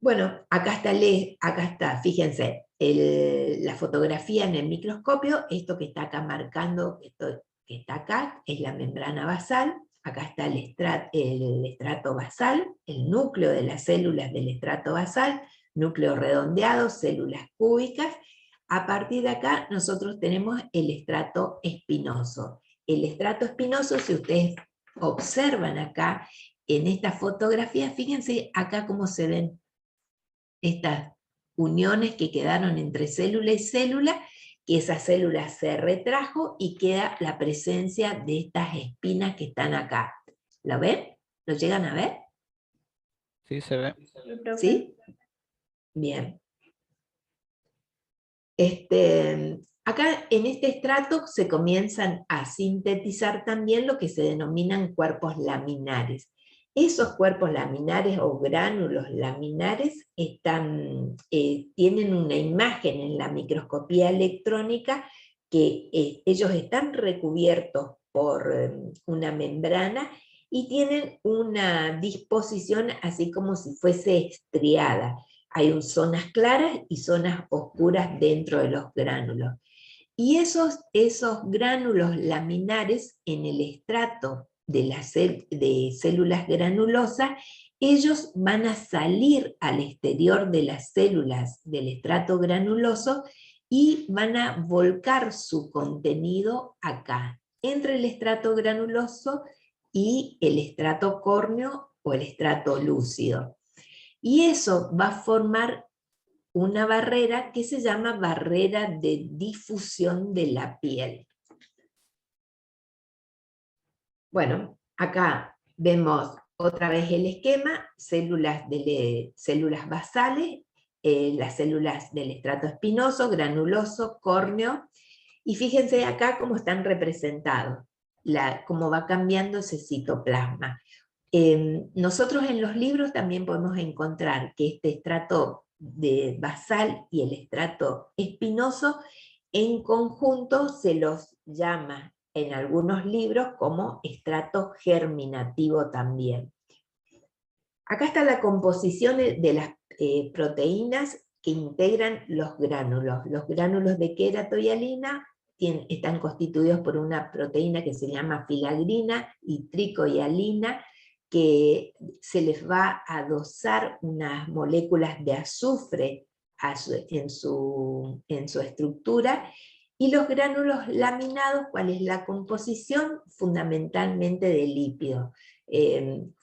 Bueno, acá está, fíjense, la fotografía en el microscopio. Esto que está acá marcando, esto que está acá, es la membrana basal. Acá está el estrato basal, el núcleo de las células del estrato basal, núcleo redondeado, células cúbicas. A partir de acá nosotros tenemos el estrato espinoso. El estrato espinoso, si ustedes observan acá en esta fotografía, fíjense acá cómo se ven estas uniones que quedaron entre célula y célula, que esa célula se retrajo y queda la presencia de estas espinas que están acá. ¿Lo ven? ¿Lo llegan a ver? Sí, se ve. ¿Sí? Bien. Acá en este estrato se comienzan a sintetizar también lo que se denominan cuerpos laminares. Esos cuerpos laminares o gránulos laminares tienen una imagen en la microscopía electrónica, que ellos están recubiertos por una membrana y tienen una disposición así como si fuese estriada. Hay zonas claras y zonas oscuras dentro de los gránulos. Y esos gránulos laminares en el estrato de células granulosas, ellos van a salir al exterior de las células del estrato granuloso y van a volcar su contenido acá, entre el estrato granuloso y el estrato córneo o el estrato lúcido. Y eso va a formar una barrera que se llama barrera de difusión de la piel. Bueno, acá vemos otra vez el esquema, células basales, las células del estrato espinoso, granuloso, córneo, y fíjense acá cómo están representados, cómo va cambiando ese citoplasma. Nosotros en los libros también podemos encontrar que este estrato basal y el estrato espinoso en conjunto se los llama en algunos libros como estrato germinativo también. Acá está la composición de las proteínas que integran los gránulos. Los gránulos de queratohialina están constituidos por una proteína que se llama filagrina y tricohialina, que se les va a adosar unas moléculas de azufre en su estructura, y los gránulos laminados, ¿cuál es la composición? Fundamentalmente de lípidos,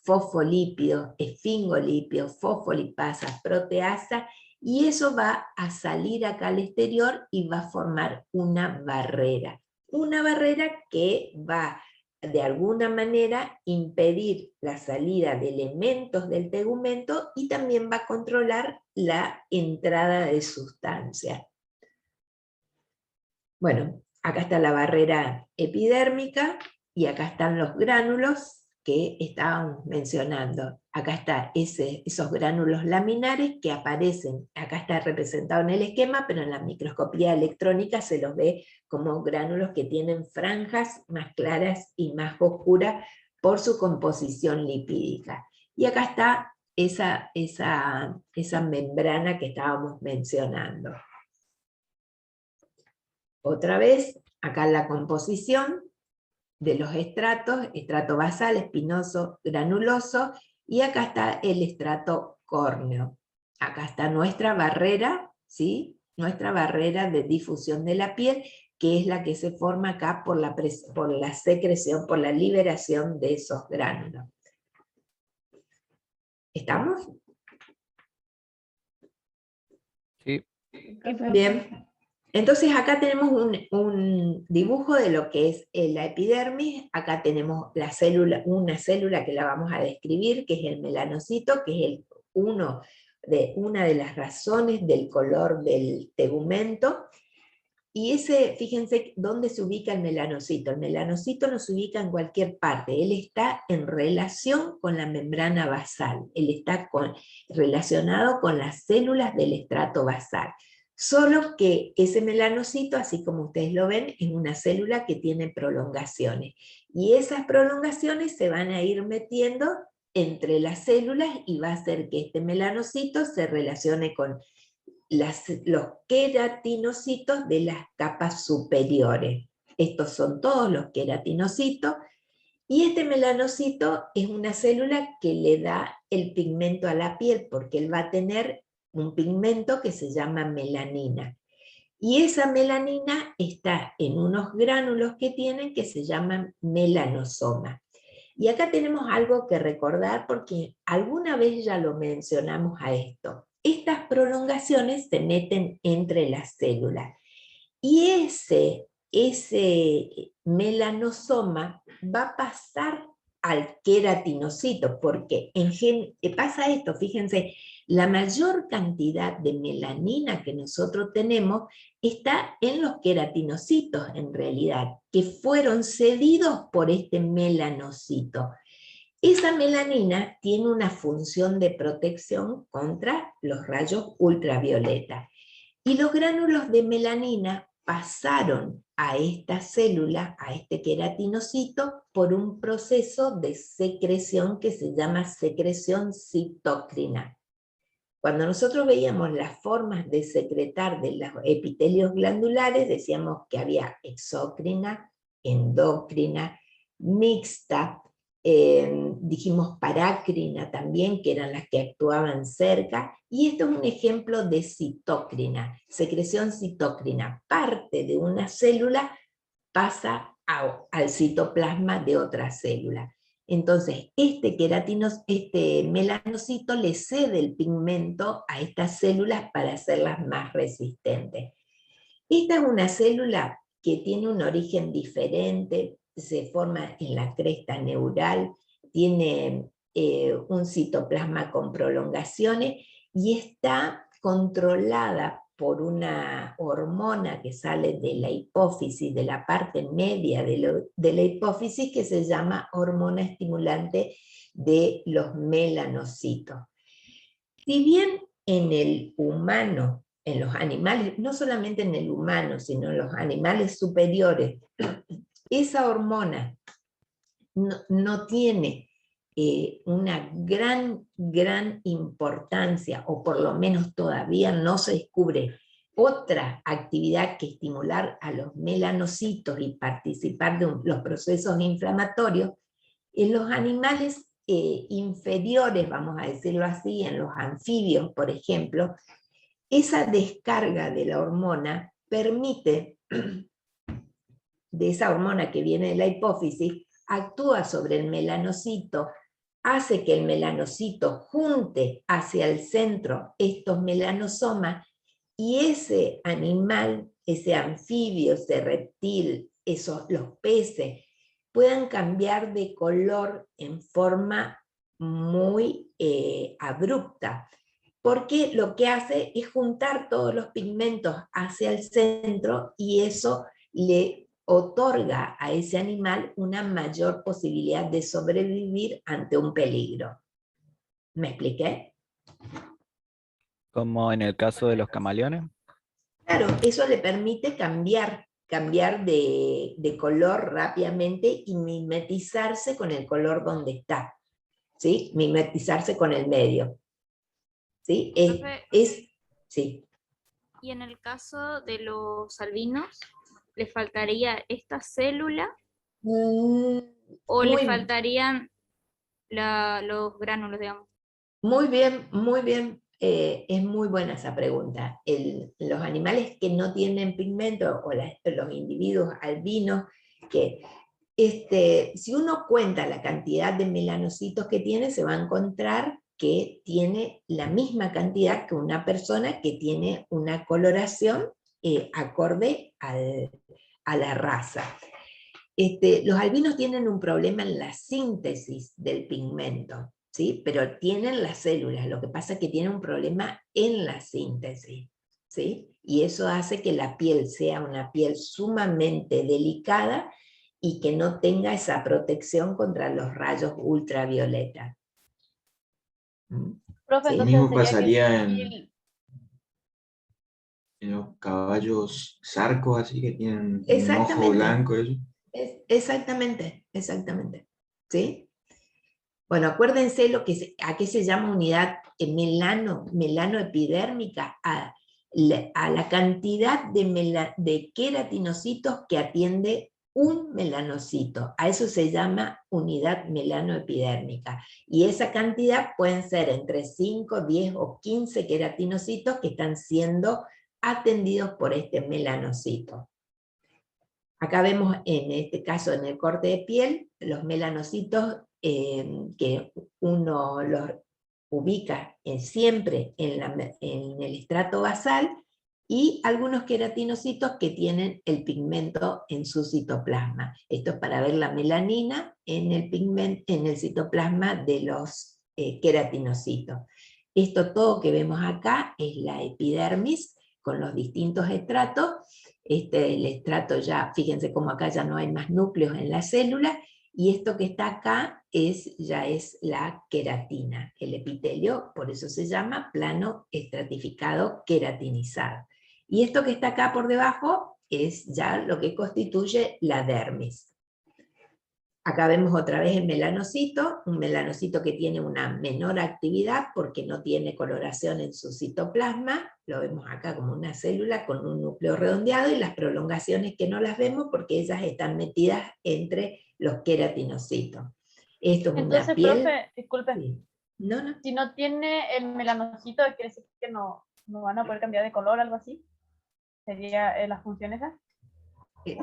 fosfolípidos, esfingolípidos, fosfolipasas, proteasas, y eso va a salir acá al exterior y va a formar una barrera que va de alguna manera impedir la salida de elementos del tegumento y también va a controlar la entrada de sustancias. Bueno, acá está la barrera epidérmica y acá están los gránulos que estábamos mencionando. Acá están esos gránulos laminares que aparecen, acá está representado en el esquema, pero en la microscopía electrónica se los ve como gránulos que tienen franjas más claras y más oscuras por su composición lipídica. Y acá está esa membrana que estábamos mencionando. Otra vez, acá la composición de los estratos, estrato basal, espinoso, granuloso, y acá está el estrato córneo. Acá está nuestra barrera, ¿sí? Nuestra barrera de difusión de la piel, que es la que se forma acá por la secreción, por la liberación de esos gránulos. ¿Estamos? Sí. Bien. Entonces acá tenemos un dibujo de lo que es la epidermis. Acá tenemos una célula que la vamos a describir, que es el melanocito, que es una de las razones del color del tegumento. Y fíjense dónde se ubica el melanocito. El melanocito no se ubica en cualquier parte, él está en relación con la membrana basal, él está relacionado con las células del estrato basal. Solo que ese melanocito, así como ustedes lo ven, es una célula que tiene prolongaciones. Y esas prolongaciones se van a ir metiendo entre las células y va a hacer que este melanocito se relacione con los queratinocitos de las capas superiores. Estos son todos los queratinocitos. Y este melanocito es una célula que le da el pigmento a la piel, porque él va a tener un pigmento que se llama melanina. Y esa melanina está en unos gránulos que tienen que se llaman melanosomas. Y acá tenemos algo que recordar porque alguna vez ya lo mencionamos a esto. Estas prolongaciones se meten entre las células. Y ese melanosoma va a pasar al queratinocito, porque pasa esto, fíjense, la mayor cantidad de melanina que nosotros tenemos está en los queratinocitos en realidad, que fueron cedidos por este melanocito. Esa melanina tiene una función de protección contra los rayos ultravioleta. Y los gránulos de melanina pasaron a esta célula, a este queratinocito, por un proceso de secreción que se llama secreción citocrina. Cuando nosotros veíamos las formas de secretar de los epitelios glandulares, decíamos que había exócrina, endocrina, mixta, dijimos parácrina también, que eran las que actuaban cerca, y esto es un ejemplo de citócrina, secreción citócrina. Parte de una célula pasa al citoplasma de otra célula. Entonces, este melanocito le cede el pigmento a estas células para hacerlas más resistentes. Esta es una célula que tiene un origen diferente, se forma en la cresta neural, tiene un citoplasma con prolongaciones y está controlada por una hormona que sale de la hipófisis, de la parte media de la hipófisis, que se llama hormona estimulante de los melanocitos. Si bien en el humano, en los animales, no solamente en el humano, sino en los animales superiores, esa hormona no tiene una gran importancia, o por lo menos todavía no se descubre otra actividad que estimular a los melanocitos y participar de los procesos inflamatorios, en los animales inferiores, vamos a decirlo así, en los anfibios, por ejemplo, esa descarga de la hormona permite, de esa hormona que viene de la hipófisis, actúa sobre el melanocito, hace que el melanocito junte hacia el centro estos melanosomas, y ese animal, ese anfibio, ese reptil, los peces, puedan cambiar de color en forma muy abrupta, porque lo que hace es juntar todos los pigmentos hacia el centro, y eso le otorga a ese animal una mayor posibilidad de sobrevivir ante un peligro. ¿Me expliqué? Como en el caso de los camaleones. Claro, eso le permite cambiar de color rápidamente y mimetizarse con el color donde está, ¿sí? Mimetizarse con el medio. ¿Sí? Sí. Y en el caso de los albinos, ¿le faltaría esta célula o le faltarían los gránulos, digamos? Muy bien, muy bien. Es muy buena esa pregunta. Los animales que no tienen pigmento, o los individuos albinos, que si uno cuenta la cantidad de melanocitos que tiene, se va a encontrar que tiene la misma cantidad que una persona que tiene una coloración acorde a la raza. Los albinos tienen un problema en la síntesis del pigmento, ¿sí? Pero tienen las células, lo que pasa es que tienen un problema en la síntesis, ¿sí? Y eso hace que la piel sea una piel sumamente delicada y que no tenga esa protección contra los rayos ultravioleta. Profe, Lo mismo pasaría en los caballos zarcos, así que tienen un ojo blanco. ¿Eso? Exactamente. ¿Sí? Bueno, acuérdense a qué se llama unidad melanoepidérmica, a la cantidad de queratinocitos que atiende un melanocito. A eso se llama unidad melanoepidérmica. Y esa cantidad pueden ser entre 5, 10 o 15 queratinocitos que están siendo atendidos por este melanocito. Acá vemos en este caso, en el corte de piel, los melanocitos que uno los ubica siempre en el estrato basal, y algunos queratinocitos que tienen el pigmento en su citoplasma. Esto es para ver la melanina en el citoplasma de los queratinocitos. Esto todo que vemos acá es la epidermis con los distintos estratos. El estrato ya, fíjense cómo acá ya no hay más núcleos en la célula, y esto que está acá ya es la queratina, el epitelio, por eso se llama plano estratificado queratinizado. Y esto que está acá por debajo es ya lo que constituye la dermis. Acá vemos otra vez el melanocito, un melanocito que tiene una menor actividad porque no tiene coloración en su citoplasma, lo vemos acá como una célula con un núcleo redondeado, y las prolongaciones que no las vemos porque ellas están metidas entre los queratinocitos. Esto es Entonces, una piel... profe, disculpe, Sí. No. si no tiene el melanocito, ¿quiere decir que no van a poder cambiar de color, algo así? ¿Sería la función esa?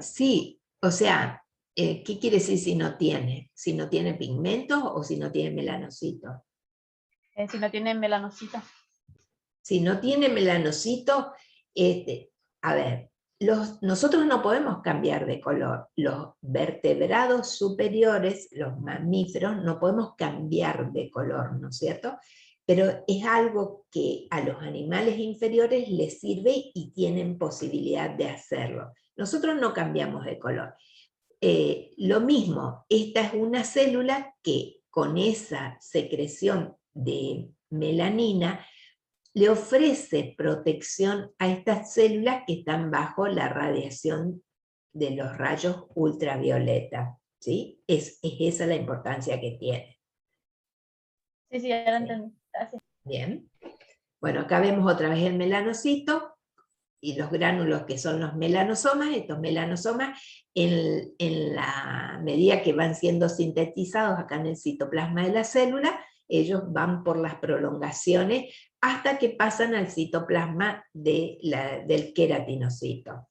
Sí, o sea, ¿qué quiere decir si no tiene? ¿Si no tiene pigmentos o si no tiene melanocitos? Si no tiene melanocito. Si no tiene melanocito, a ver, nosotros no podemos cambiar de color. Los vertebrados superiores, los mamíferos, no podemos cambiar de color, ¿no es cierto? Pero es algo que a los animales inferiores les sirve y tienen posibilidad de hacerlo. Nosotros no cambiamos de color. Lo mismo, esta es una célula que con esa secreción de melanina le ofrece protección a estas células que están bajo la radiación de los rayos ultravioleta, ¿sí? Es esa la importancia que tiene. Sí, ya lo entendí. Gracias. Bien. Bueno, acá vemos otra vez el melanocito y los gránulos que son los melanosomas. Estos melanosomas, en la medida que van siendo sintetizados acá en el citoplasma de la célula, ellos van por las prolongaciones hasta que pasan al citoplasma del queratinocito.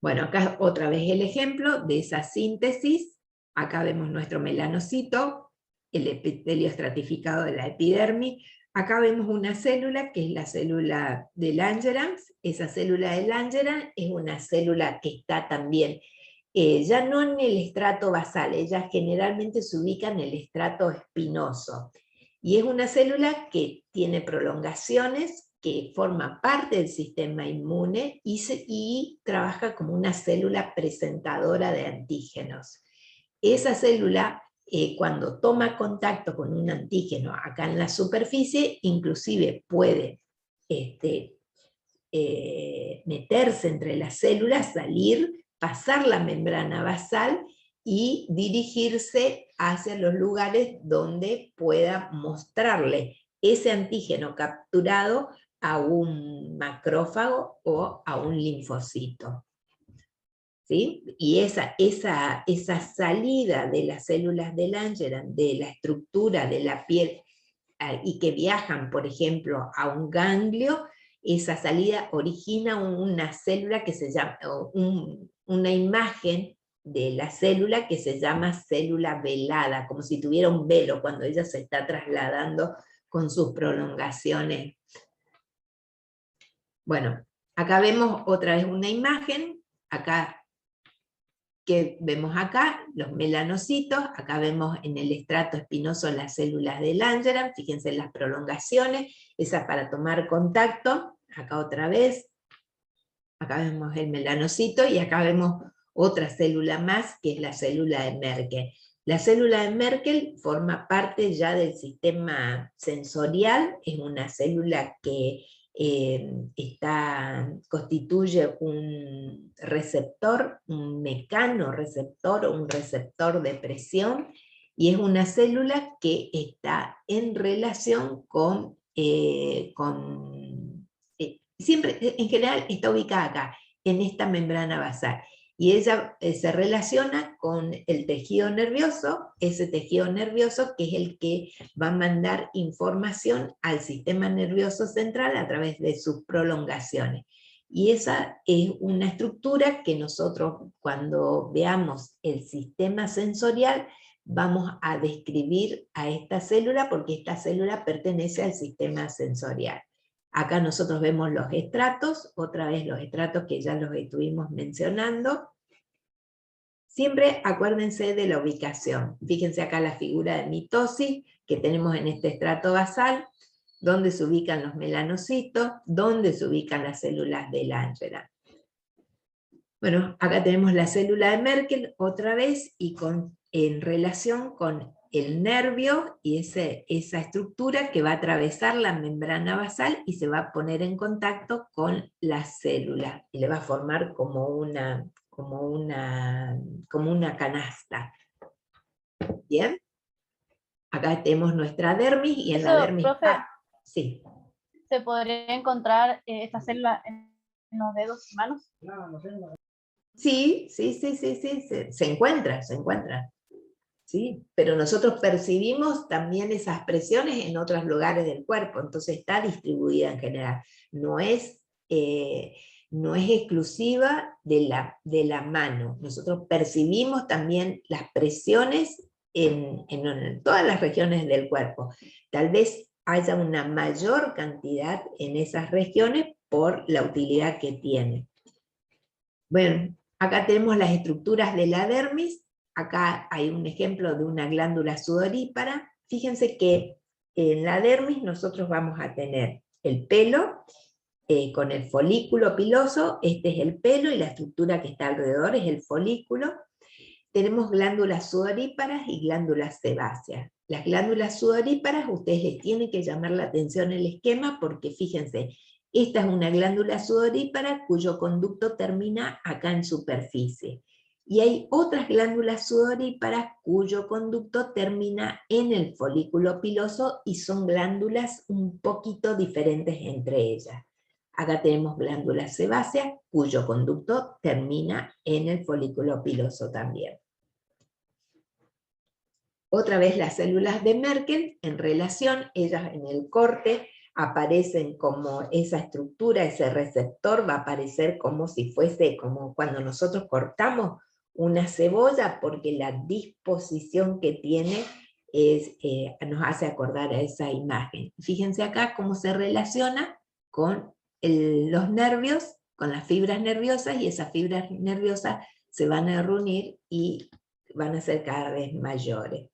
Bueno, acá otra vez el ejemplo de esa síntesis. Acá vemos nuestro melanocito, el epitelio estratificado de la epidermis. Acá vemos una célula que es la célula de Langerhans. Esa célula de Langerhans es una célula que está también ya no en el estrato basal, ella generalmente se ubica en el estrato espinoso. Y es una célula que tiene prolongaciones, que forma parte del sistema inmune y trabaja como una célula presentadora de antígenos. Esa célula, cuando toma contacto con un antígeno acá en la superficie, inclusive puede meterse entre las células, salir, pasar la membrana basal y dirigirse hacia los lugares donde pueda mostrarle ese antígeno capturado a un macrófago o a un linfocito. ¿Sí? Y esa salida de las células de Langerhans, de la estructura de la piel, y que viajan, por ejemplo, a un ganglio, esa salida origina una célula que se llama, una imagen de la célula que se llama célula velada, como si tuviera un velo cuando ella se está trasladando con sus prolongaciones. Bueno, acá vemos otra vez una imagen, acá que vemos acá, los melanocitos, acá vemos en el estrato espinoso las células de Langerhans, fíjense en las prolongaciones, esas para tomar contacto, acá otra vez, acá vemos el melanocito, y acá vemos otra célula más, que es la célula de Merkel. La célula de Merkel forma parte ya del sistema sensorial, es una célula que constituye un receptor, un mecanoreceptor o un receptor de presión, y es una célula que está en relación con siempre, en general está ubicada acá, en esta membrana basal, y ella se relaciona con el tejido nervioso, ese tejido nervioso que es el que va a mandar información al sistema nervioso central a través de sus prolongaciones. Y esa es una estructura que nosotros, cuando veamos el sistema sensorial, vamos a describir a esta célula, porque esta célula pertenece al sistema sensorial. Acá nosotros vemos los estratos, otra vez los estratos que ya los estuvimos mencionando. Siempre acuérdense de la ubicación. Fíjense acá la figura de mitosis que tenemos en este estrato basal, donde se ubican los melanocitos, donde se ubican las células de Langerhans. Bueno, acá tenemos la célula de Merkel otra vez, y en relación con el nervio y esa estructura que va a atravesar la membrana basal y se va a poner en contacto con la célula y le va a formar como una canasta. ¿Bien? Acá tenemos nuestra dermis y en la dermis... Profe, sí. ¿se podría encontrar esta célula en los dedos y manos? Sí, se encuentra. ¿Sí? Pero nosotros percibimos también esas presiones en otros lugares del cuerpo, entonces está distribuida en general. No es exclusiva de la mano. Nosotros percibimos también las presiones en todas las regiones del cuerpo. Tal vez haya una mayor cantidad en esas regiones por la utilidad que tiene. Bueno, acá tenemos las estructuras de la dermis. Acá hay un ejemplo de una glándula sudorípara. Fíjense que en la dermis nosotros vamos a tener el pelo con el folículo piloso. Este es el pelo y la estructura que está alrededor es el folículo. Tenemos glándulas sudoríparas y glándulas sebáceas. Las glándulas sudoríparas, ustedes les tienen que llamar la atención el esquema porque fíjense, esta es una glándula sudorípara cuyo conducto termina acá en superficie. Y hay otras glándulas sudoríparas cuyo conducto termina en el folículo piloso y son glándulas un poquito diferentes entre ellas. Acá tenemos glándulas sebáceas cuyo conducto termina en el folículo piloso también. Otra vez las células de Merkel en relación, ellas en el corte aparecen como esa estructura, ese receptor va a aparecer como si fuese como cuando nosotros cortamos una cebolla, porque la disposición que tiene nos hace acordar a esa imagen. Fíjense acá cómo se relaciona con los nervios, con las fibras nerviosas, y esas fibras nerviosas se van a reunir y van a ser cada vez mayores.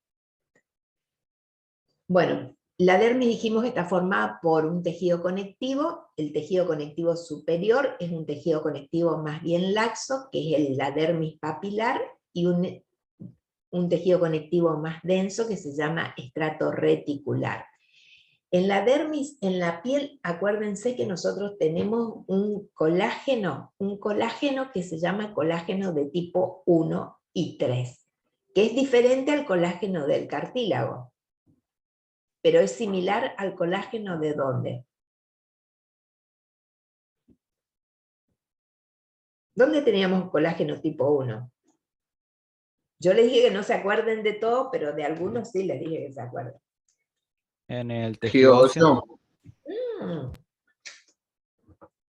Bueno, la dermis dijimos que está formada por un tejido conectivo. El tejido conectivo superior es un tejido conectivo más bien laxo, que es la dermis papilar, y un tejido conectivo más denso que se llama estrato reticular. En la dermis, en la piel, acuérdense que nosotros tenemos un colágeno que se llama colágeno de tipo 1 y 3, que es diferente al colágeno del cartílago, pero es similar al colágeno ¿de dónde? ¿Dónde teníamos colágeno tipo 1? Yo les dije que no se acuerden de todo, pero de algunos sí les dije que se acuerden. En el tejido óseo.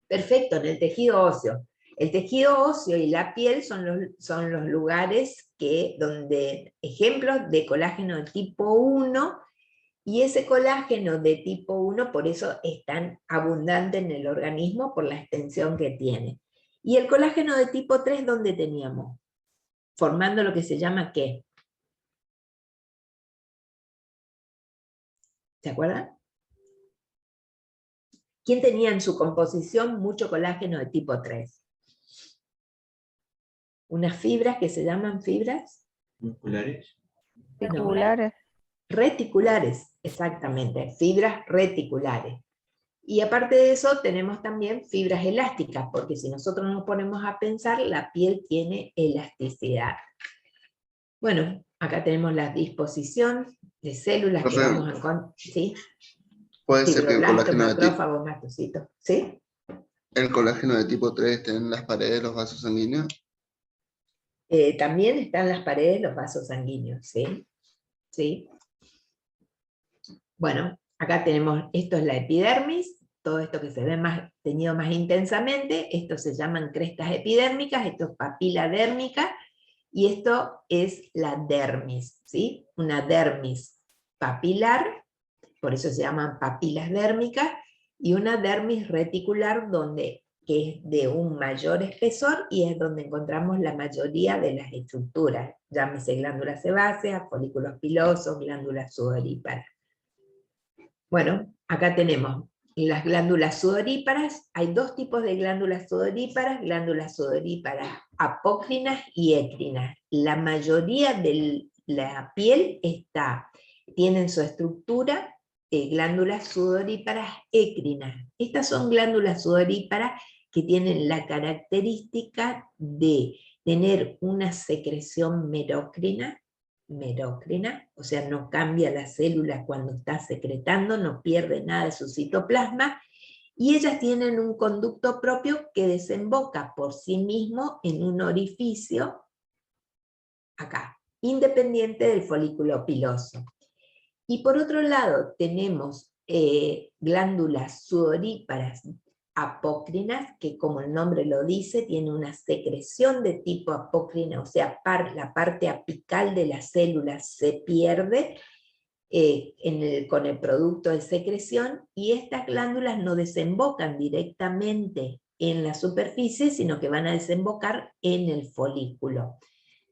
Perfecto, en el tejido óseo. El tejido óseo y la piel son los lugares donde ejemplos de colágeno de tipo 1, y ese colágeno de tipo 1 por eso es tan abundante en el organismo por la extensión que tiene. Y el colágeno de tipo 3, ¿dónde teníamos? Formando lo que se llama ¿qué? ¿Se acuerdan? ¿Quién tenía en su composición mucho colágeno de tipo 3? Unas fibras que se llaman fibras musculares. Reticulares. Reticulares, exactamente, fibras reticulares. Y aparte de eso tenemos también fibras elásticas, porque si nosotros nos ponemos a pensar, la piel tiene elasticidad. Bueno, acá tenemos la disposición de células que vamos a encontrar. ¿Sí? Puede ser que el colágeno de tipo... ¿Sí? El colágeno de tipo 3 esté en las paredes de los vasos sanguíneos. También están las paredes de los vasos sanguíneos, ¿sí? ¿Sí? Bueno, acá tenemos, esto es la epidermis, todo esto que se ve teñido más intensamente, esto se llaman crestas epidérmicas, esto es papila dérmica, y esto es la dermis, ¿sí? Una dermis papilar, por eso se llaman papilas dérmicas, y una dermis reticular que es de un mayor espesor y es donde encontramos la mayoría de las estructuras, llámese glándulas sebáceas, folículos pilosos, glándulas sudoríparas. Bueno, acá tenemos las glándulas sudoríparas. Hay dos tipos de glándulas sudoríparas apócrinas y écrinas. La mayoría de la piel tiene en su estructura glándulas sudoríparas écrinas. Estas son glándulas sudoríparas que tienen la característica de tener una secreción merócrina, o sea, no cambia la célula cuando está secretando, no pierde nada de su citoplasma, y ellas tienen un conducto propio que desemboca por sí mismo en un orificio, acá, independiente del folículo piloso. Y por otro lado tenemos glándulas sudoríparas apócrinas, que como el nombre lo dice, tiene una secreción de tipo apócrina, o sea, la parte apical de las células se pierde con el producto de secreción, y estas glándulas no desembocan directamente en la superficie, sino que van a desembocar en el folículo.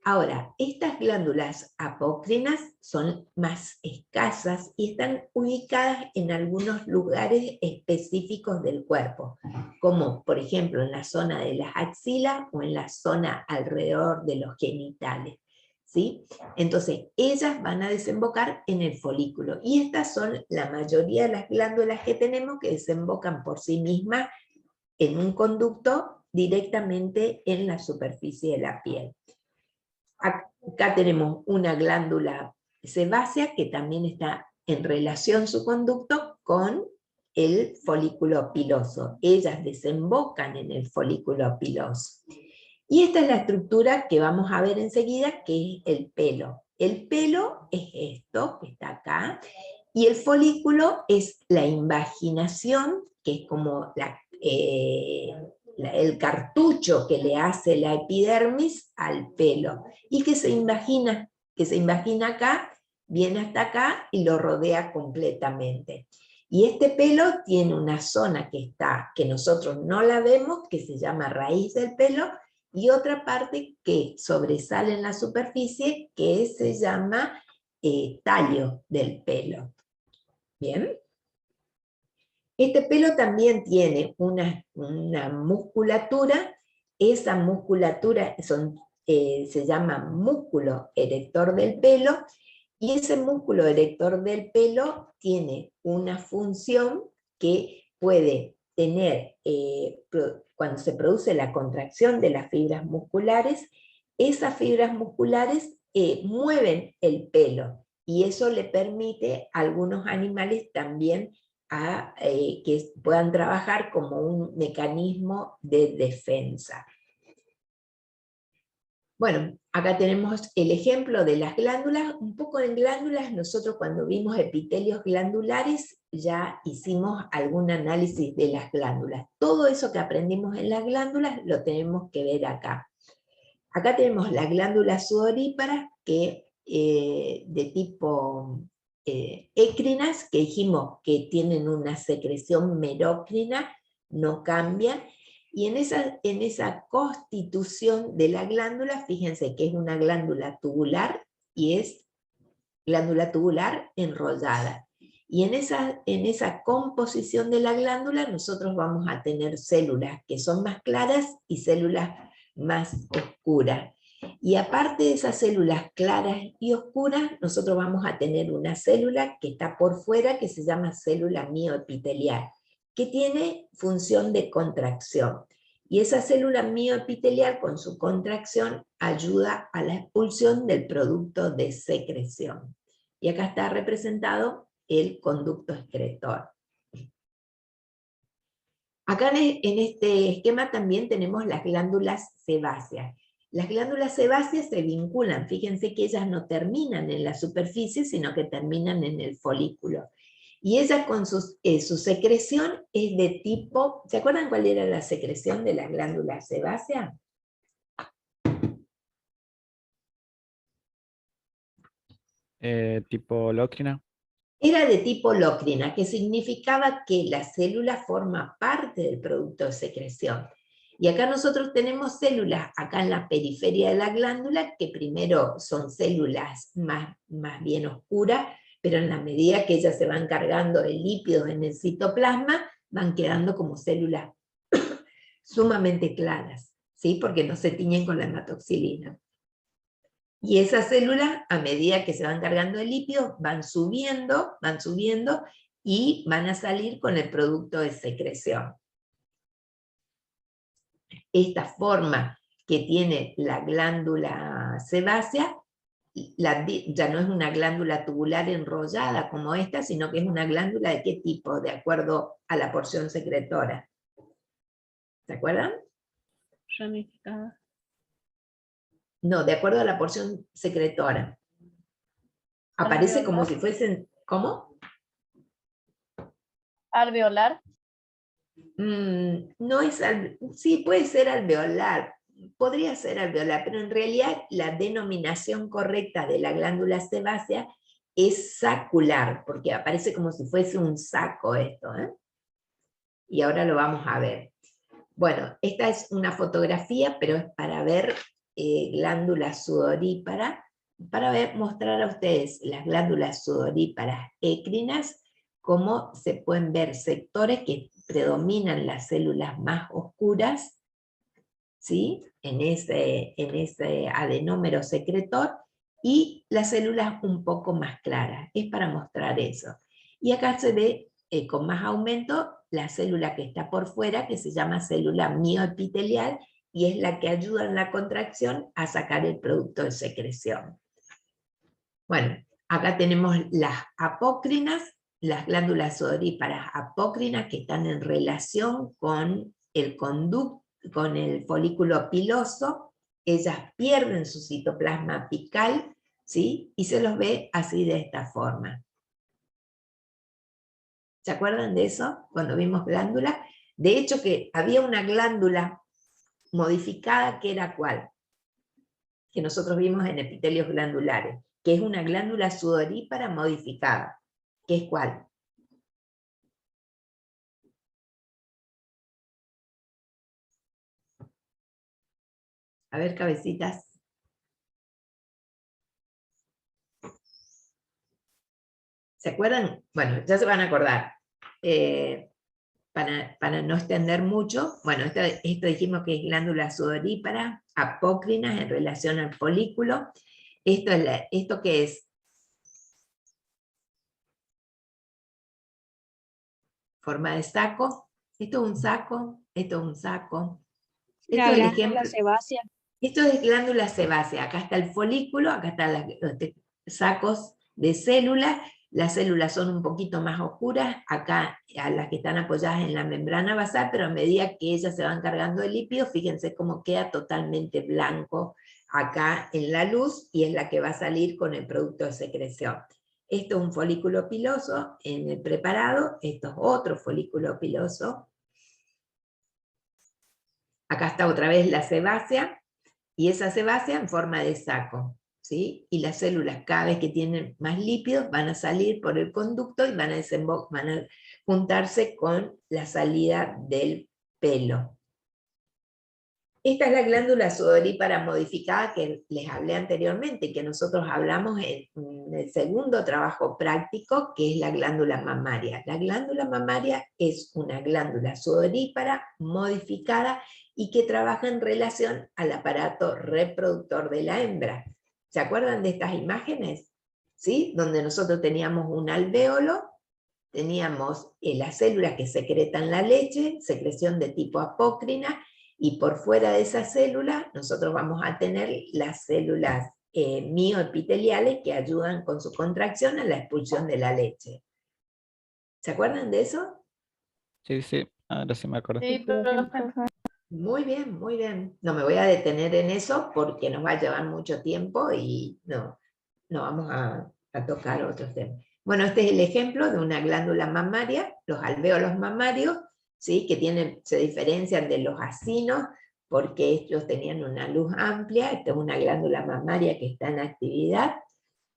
Ahora, estas glándulas apócrinas son más escasas y están ubicadas en algunos lugares específicos del cuerpo, como por ejemplo en la zona de las axilas o en la zona alrededor de los genitales, ¿sí? Entonces, ellas van a desembocar en el folículo, y estas son la mayoría de las glándulas que tenemos, que desembocan por sí mismas en un conducto directamente en la superficie de la piel. Acá tenemos una glándula sebácea que también está en relación su conducto con el folículo piloso. Ellas desembocan en el folículo piloso. Y esta es la estructura que vamos a ver enseguida, que es el pelo. El pelo es esto, que está acá, y el folículo es la invaginación, que es como el cartucho que le hace la epidermis al pelo, y que se imagina acá, viene hasta acá y lo rodea completamente. Y este pelo tiene una zona que nosotros no la vemos, que se llama raíz del pelo, y otra parte que sobresale en la superficie, que se llama tallo del pelo. ¿Bien? Este pelo también tiene una musculatura, esa musculatura se llama músculo erector del pelo, y ese músculo erector del pelo tiene una función que puede tener, cuando se produce la contracción de las fibras musculares, esas fibras musculares mueven el pelo, y eso le permite a algunos animales también que puedan trabajar como un mecanismo de defensa. Bueno, acá tenemos el ejemplo de las glándulas. Un poco en glándulas, nosotros cuando vimos epitelios glandulares ya hicimos algún análisis de las glándulas. Todo eso que aprendimos en las glándulas lo tenemos que ver acá. Acá tenemos las glándulas sudoríparas que de tipo écrinas, que dijimos que tienen una secreción merócrina, no cambian, y en esa constitución de la glándula, fíjense que es una glándula tubular, y es glándula tubular enrollada. Y en esa composición de la glándula nosotros vamos a tener células que son más claras y células más oscuras. Y aparte de esas células claras y oscuras, nosotros vamos a tener una célula que está por fuera, que se llama célula mioepitelial, que tiene función de contracción. Y esa célula mioepitelial, con su contracción, ayuda a la expulsión del producto de secreción. Y acá está representado el conducto excretor. Acá en este esquema también tenemos las glándulas sebáceas. Las glándulas sebáceas se vinculan, fíjense que ellas no terminan en la superficie, sino que terminan en el folículo. Y ella con su secreción es de tipo, ¿se acuerdan cuál era la secreción de las glándulas sebáceas? Tipo lócrina. Era de tipo lócrina, que significaba que la célula forma parte del producto de secreción. Y acá nosotros tenemos células, acá en la periferia de la glándula, que primero son células más bien oscuras, pero en la medida que ellas se van cargando de lípidos en el citoplasma, van quedando como células sumamente claras, ¿sí? Porque no se tiñen con la hematoxilina. Y esas células, a medida que se van cargando de lípidos, van subiendo y van a salir con el producto de secreción. Esta forma que tiene la glándula sebácea, ya no es una glándula tubular enrollada como esta, sino que es una glándula de qué tipo, de acuerdo a la porción secretora. ¿Se acuerdan? Ramificada. No, de acuerdo a la porción secretora. Aparece como si fuesen, ¿cómo? Alveolar. No es, sí puede ser alveolar, podría ser alveolar, pero en realidad la denominación correcta de la glándula sebácea es sacular, porque aparece como si fuese un saco esto, ¿eh? Y ahora lo vamos a ver. Bueno, esta es una fotografía, pero es para ver glándulas sudoríparas, para mostrar a ustedes las glándulas sudoríparas écrinas, cómo se pueden ver sectores que predominan las células más oscuras, ¿sí? en ese adenómero secretor, y las células un poco más claras. Es para mostrar eso. Y acá se ve con más aumento la célula que está por fuera, que se llama célula mioepitelial, y es la que ayuda en la contracción a sacar el producto de secreción. Bueno, acá tenemos las apócrinas, las glándulas sudoríparas apócrinas que están en relación con el conducto, con el folículo piloso. Ellas pierden su citoplasma apical, ¿sí? Y se los ve así de esta forma. ¿Se acuerdan de eso? Cuando vimos glándulas. De hecho que había una glándula modificada que era ¿cuál? Que nosotros vimos en epitelios glandulares, que es una glándula sudorípara modificada. ¿Qué es cuál? A ver, cabecitas. ¿Se acuerdan? Bueno, ya se van a acordar. Para no extender mucho, bueno, esto dijimos que es glándula sudorípara, apócrinas en relación al folículo. ¿Esto qué es? Forma de saco. Esto es un saco, esto es un saco. Esto es el ejemplo. Sebácea. Esto es glándula sebácea. Acá está el folículo, acá están los sacos de células. Las células son un poquito más oscuras, acá a las que están apoyadas en la membrana basal, pero a medida que ellas se van cargando de lípidos, fíjense cómo queda totalmente blanco acá en la luz, y es la que va a salir con el producto de secreción. Esto es un folículo piloso en el preparado, esto es otro folículo piloso. Acá está otra vez la sebácea, y esa sebácea en forma de saco, ¿sí? Y las células cada vez que tienen más lípidos van a salir por el conducto y van a juntarse con la salida del pelo. Esta es la glándula sudorípara modificada que les hablé anteriormente, que nosotros hablamos en el segundo trabajo práctico, que es la glándula mamaria. La glándula mamaria es una glándula sudorípara modificada y que trabaja en relación al aparato reproductor de la hembra. ¿Se acuerdan de estas imágenes? ¿Sí? Donde nosotros teníamos un alvéolo, teníamos las células que secretan la leche, secreción de tipo apócrina, y por fuera de esas células nosotros vamos a tener las células mioepiteliales que ayudan con su contracción a la expulsión de la leche. ¿Se acuerdan de eso? Sí, sí, ahora sí me acuerdo. Sí, pero Muy bien, muy bien. No me voy a detener en eso porque nos va a llevar mucho tiempo y no vamos a tocar otros temas. Bueno, este es el ejemplo de una glándula mamaria, los alvéolos mamarios, ¿sí? Que se diferencian de los acinos porque ellos tenían una luz amplia. Esta es una glándula mamaria que está en actividad.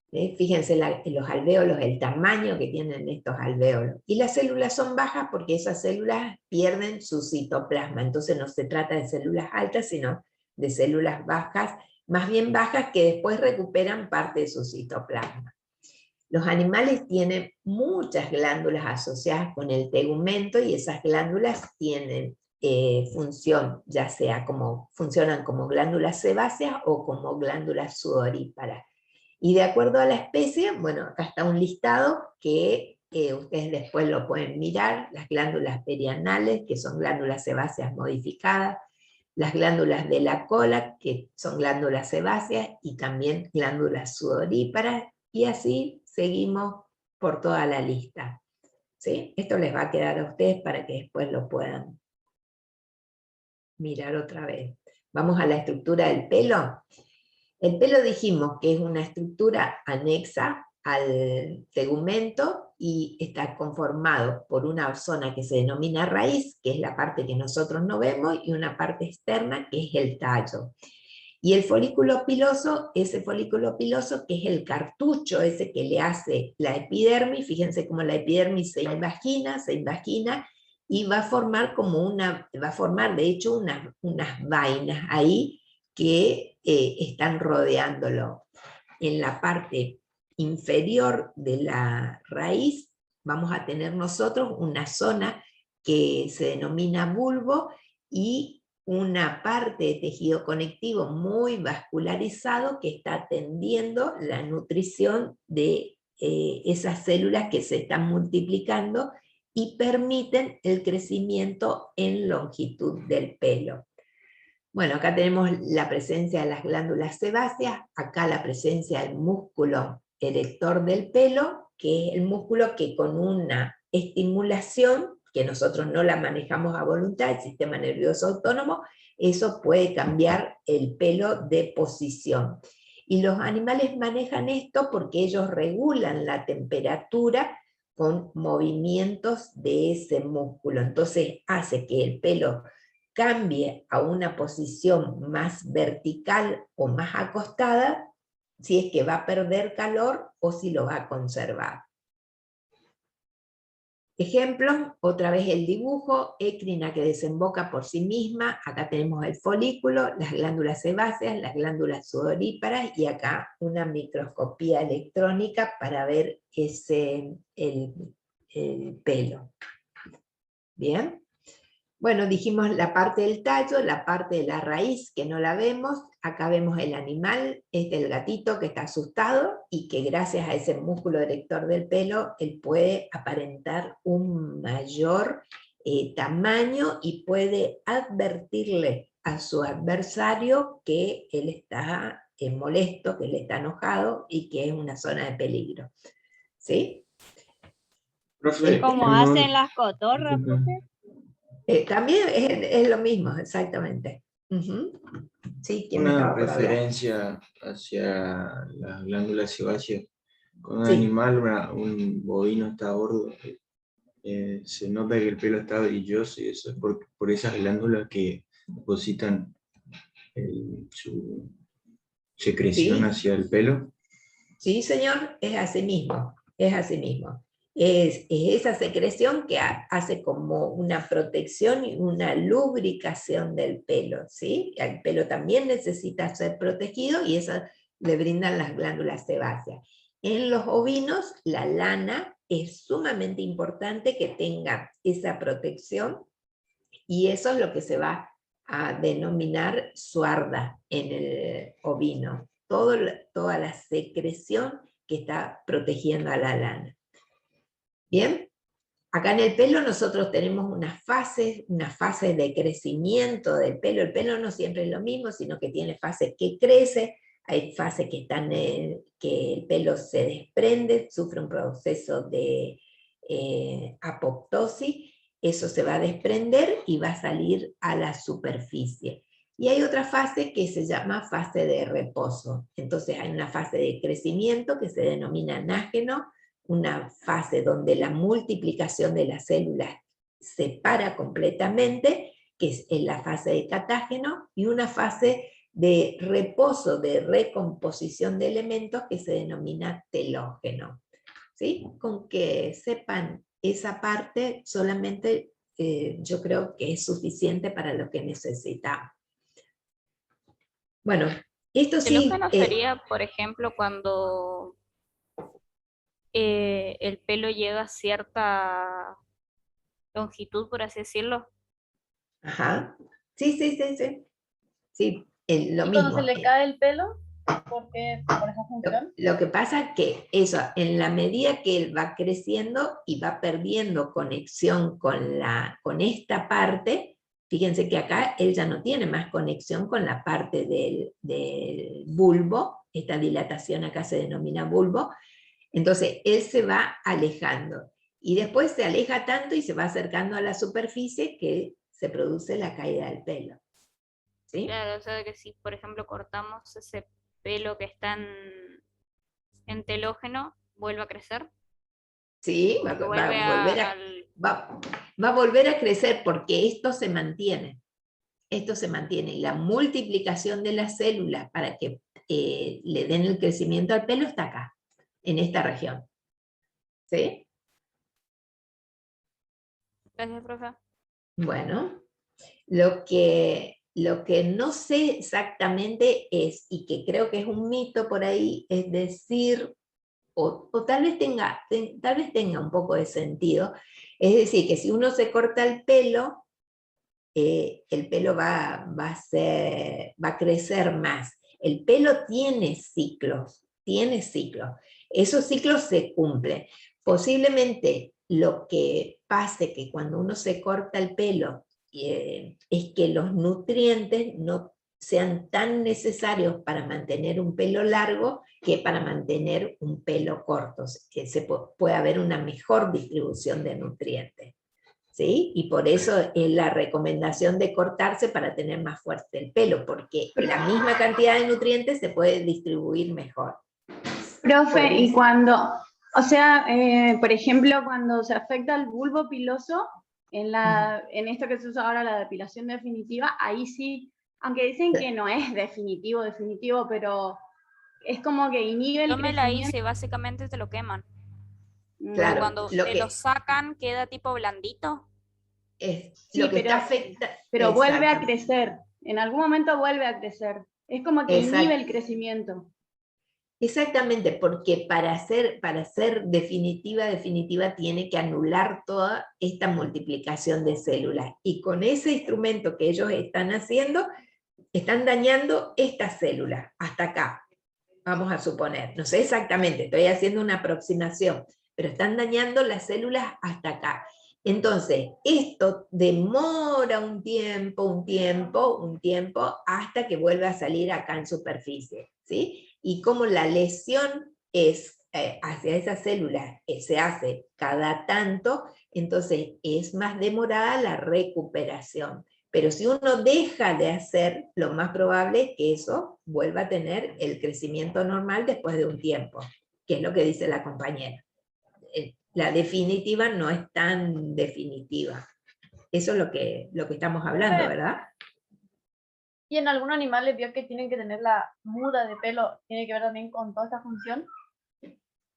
Fíjense los alvéolos, el tamaño que tienen estos alvéolos. Y las células son bajas porque esas células pierden su citoplasma. Entonces no se trata de células altas, sino de células bajas, más bien bajas, que después recuperan parte de su citoplasma. Los animales tienen muchas glándulas asociadas con el tegumento, y esas glándulas tienen función, ya sea como funcionan como glándulas sebáceas o como glándulas sudoríparas. Y de acuerdo a la especie, bueno, acá está un listado que ustedes después lo pueden mirar: las glándulas perianales, que son glándulas sebáceas modificadas, las glándulas de la cola, que son glándulas sebáceas, y también glándulas sudoríparas, y así seguimos por toda la lista. ¿Sí? Esto les va a quedar a ustedes para que después lo puedan mirar otra vez. Vamos a la estructura del pelo. El pelo dijimos que es una estructura anexa al tegumento y está conformado por una zona que se denomina raíz, que es la parte que nosotros no vemos, y una parte externa que es el tallo. Y el folículo piloso, ese folículo piloso que es el cartucho ese que le hace la epidermis, fíjense cómo la epidermis se invagina y va a formar de hecho unas vainas ahí que están rodeándolo. En la parte inferior de la raíz vamos a tener nosotros una zona que se denomina bulbo y una parte de tejido conectivo muy vascularizado que está atendiendo la nutrición de esas células que se están multiplicando y permiten el crecimiento en longitud del pelo. Bueno, acá tenemos la presencia de las glándulas sebáceas, acá la presencia del músculo erector del pelo, que es el músculo que con una estimulación, que nosotros no la manejamos a voluntad, el sistema nervioso autónomo, eso puede cambiar el pelo de posición. Y los animales manejan esto porque ellos regulan la temperatura con movimientos de ese músculo. Entonces hace que el pelo cambie a una posición más vertical o más acostada, si es que va a perder calor o si lo va a conservar. Ejemplo, otra vez el dibujo: écrina que desemboca por sí misma, acá tenemos el folículo, las glándulas sebáceas, las glándulas sudoríparas, y acá una microscopía electrónica para ver el pelo. ¿Bien? Bueno, dijimos la parte del tallo, la parte de la raíz que no la vemos. Acá vemos el animal, el gatito que está asustado y que gracias a ese músculo erector del pelo, él puede aparentar un mayor tamaño y puede advertirle a su adversario que él está molesto, que él está enojado y que es una zona de peligro. ¿Sí? Profe, Como hacen las cotorras, profe. También es lo mismo, exactamente. Sí, ¿quién una estaba por hablar? referencia hacia las glándulas sebáceas. Cuando un Sí. animal, un bovino está gordo, se nota que el pelo está brilloso, y eso es por esas glándulas que depositan su secreción Sí. hacia el pelo. Sí, señor, es así mismo, es así mismo. Es esa secreción que hace como una protección y una lubricación del pelo, ¿sí? El pelo también necesita ser protegido y eso le brindan las glándulas sebáceas. En los ovinos, la lana es sumamente importante que tenga esa protección, y eso es lo que se va a denominar suarda en el ovino. Toda la secreción que está protegiendo a la lana. Bien, acá en el pelo nosotros tenemos una fase de crecimiento del pelo. El pelo no siempre es lo mismo, sino que tiene fases que crece, hay fases que el pelo se desprende, sufre un proceso de apoptosis, eso se va a desprender y va a salir a la superficie. Y hay otra fase que se llama fase de reposo. Entonces hay una fase de crecimiento que se denomina anágeno, una fase donde la multiplicación de las células se para completamente, que es la fase de catágeno, y una fase de reposo, de recomposición de elementos, que se denomina telógeno. ¿Sí? Con que sepan esa parte solamente yo creo que es suficiente para lo que necesitamos. Bueno, esto sí... Telógeno sería, por ejemplo, cuando el pelo llega a cierta longitud, por así decirlo. Ajá. Sí, sí, sí, sí. Sí, lo ¿Y mismo. cuando se le cae el pelo? ¿Por qué? ¿Por esa función? Lo que pasa es que eso, en la medida que él va creciendo y va perdiendo conexión con esta parte, fíjense que acá él ya no tiene más conexión con la parte del bulbo, esta dilatación acá se denomina bulbo, entonces él se va alejando y después se aleja tanto y se va acercando a la superficie que se produce la caída del pelo. ¿Sí? Claro, o sea que si, por ejemplo, cortamos ese pelo que está en telógeno, vuelve a crecer. Sí, Porque va vuelve a volver va a volver a crecer porque esto se mantiene. Esto se mantiene. Y la multiplicación de las células para que le den el crecimiento al pelo está acá, en esta región. ¿Sí? Gracias, profe. Bueno, lo que no sé exactamente es, y que creo que es un mito por ahí, es decir, o tal vez tenga un poco de sentido, es decir, que si uno se corta el pelo va a crecer más. El pelo tiene ciclos. Esos ciclos se cumplen. Posiblemente lo que pase que cuando uno se corta el pelo es que los nutrientes no sean tan necesarios para mantener un pelo largo que para mantener un pelo corto. Puede haber una mejor distribución de nutrientes. ¿Sí? Y por eso es la recomendación de cortarse para tener más fuerte el pelo, porque la misma cantidad de nutrientes se puede distribuir mejor. Profe, y cuando, o sea, por ejemplo, cuando se afecta el bulbo piloso, en esto que se usa ahora, la depilación definitiva, ahí sí, aunque dicen que no es definitivo, pero es como que inhibe el Yo me la crecimiento. hice, básicamente te lo queman. Claro, Cuando lo sacan, queda tipo blandito. Sí, lo que está afecta. Pero vuelve a crecer, en algún momento vuelve a crecer. Es como que inhibe el crecimiento. Exactamente, porque para ser definitiva tiene que anular toda esta multiplicación de células. Y con ese instrumento que ellos están haciendo, están dañando estas células, hasta acá. Vamos a suponer, no sé exactamente, estoy haciendo una aproximación, pero están dañando las células hasta acá. Entonces, esto demora un tiempo, hasta que vuelve a salir acá en superficie, ¿sí? Y como la lesión es hacia esas células se hace cada tanto, entonces es más demorada la recuperación. Pero si uno deja de hacer, lo más probable es que eso vuelva a tener el crecimiento normal después de un tiempo, que es lo que dice la compañera. La definitiva no es tan definitiva. Eso es lo que estamos hablando, ¿verdad? ¿Y en algún animal les vio que tienen que tener la muda de pelo? ¿Tiene que ver también con toda esta función?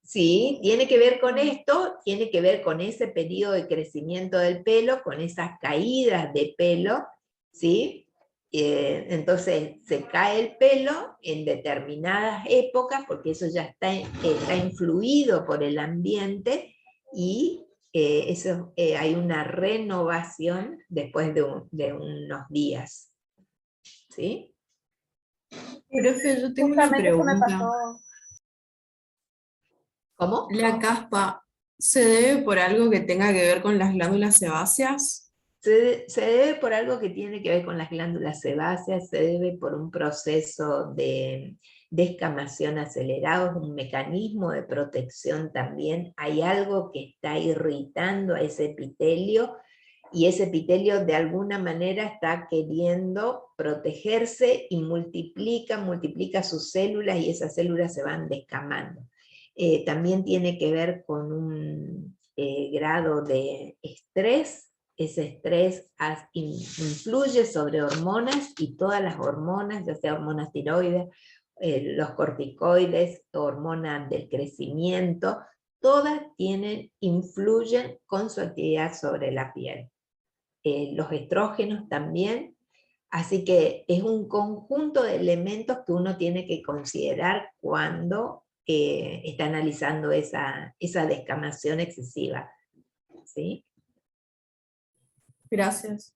Sí, tiene que ver con esto, tiene que ver con ese periodo de crecimiento del pelo, con esas caídas de pelo, ¿sí? Entonces se cae el pelo en determinadas épocas, porque eso ya está influido por el ambiente, y hay una renovación después de unos días. ¿Sí? Profe, yo tengo una pregunta. ¿Cómo? ¿La caspa se debe por algo que tenga que ver con las glándulas sebáceas? Se debe por algo que tiene que ver con las glándulas sebáceas, se debe por un proceso de descamación acelerado, es un mecanismo de protección también. Hay algo que está irritando a ese epitelio, y ese epitelio de alguna manera está queriendo protegerse y multiplica sus células, y esas células se van descamando. También tiene que ver con un grado de estrés. Ese estrés influye sobre hormonas, y todas las hormonas, ya sea hormonas tiroides, los corticoides, hormonas del crecimiento, todas influyen con su actividad sobre la piel. Los estrógenos también. Así que es un conjunto de elementos que uno tiene que considerar cuando está analizando esa descamación excesiva. ¿Sí? Gracias.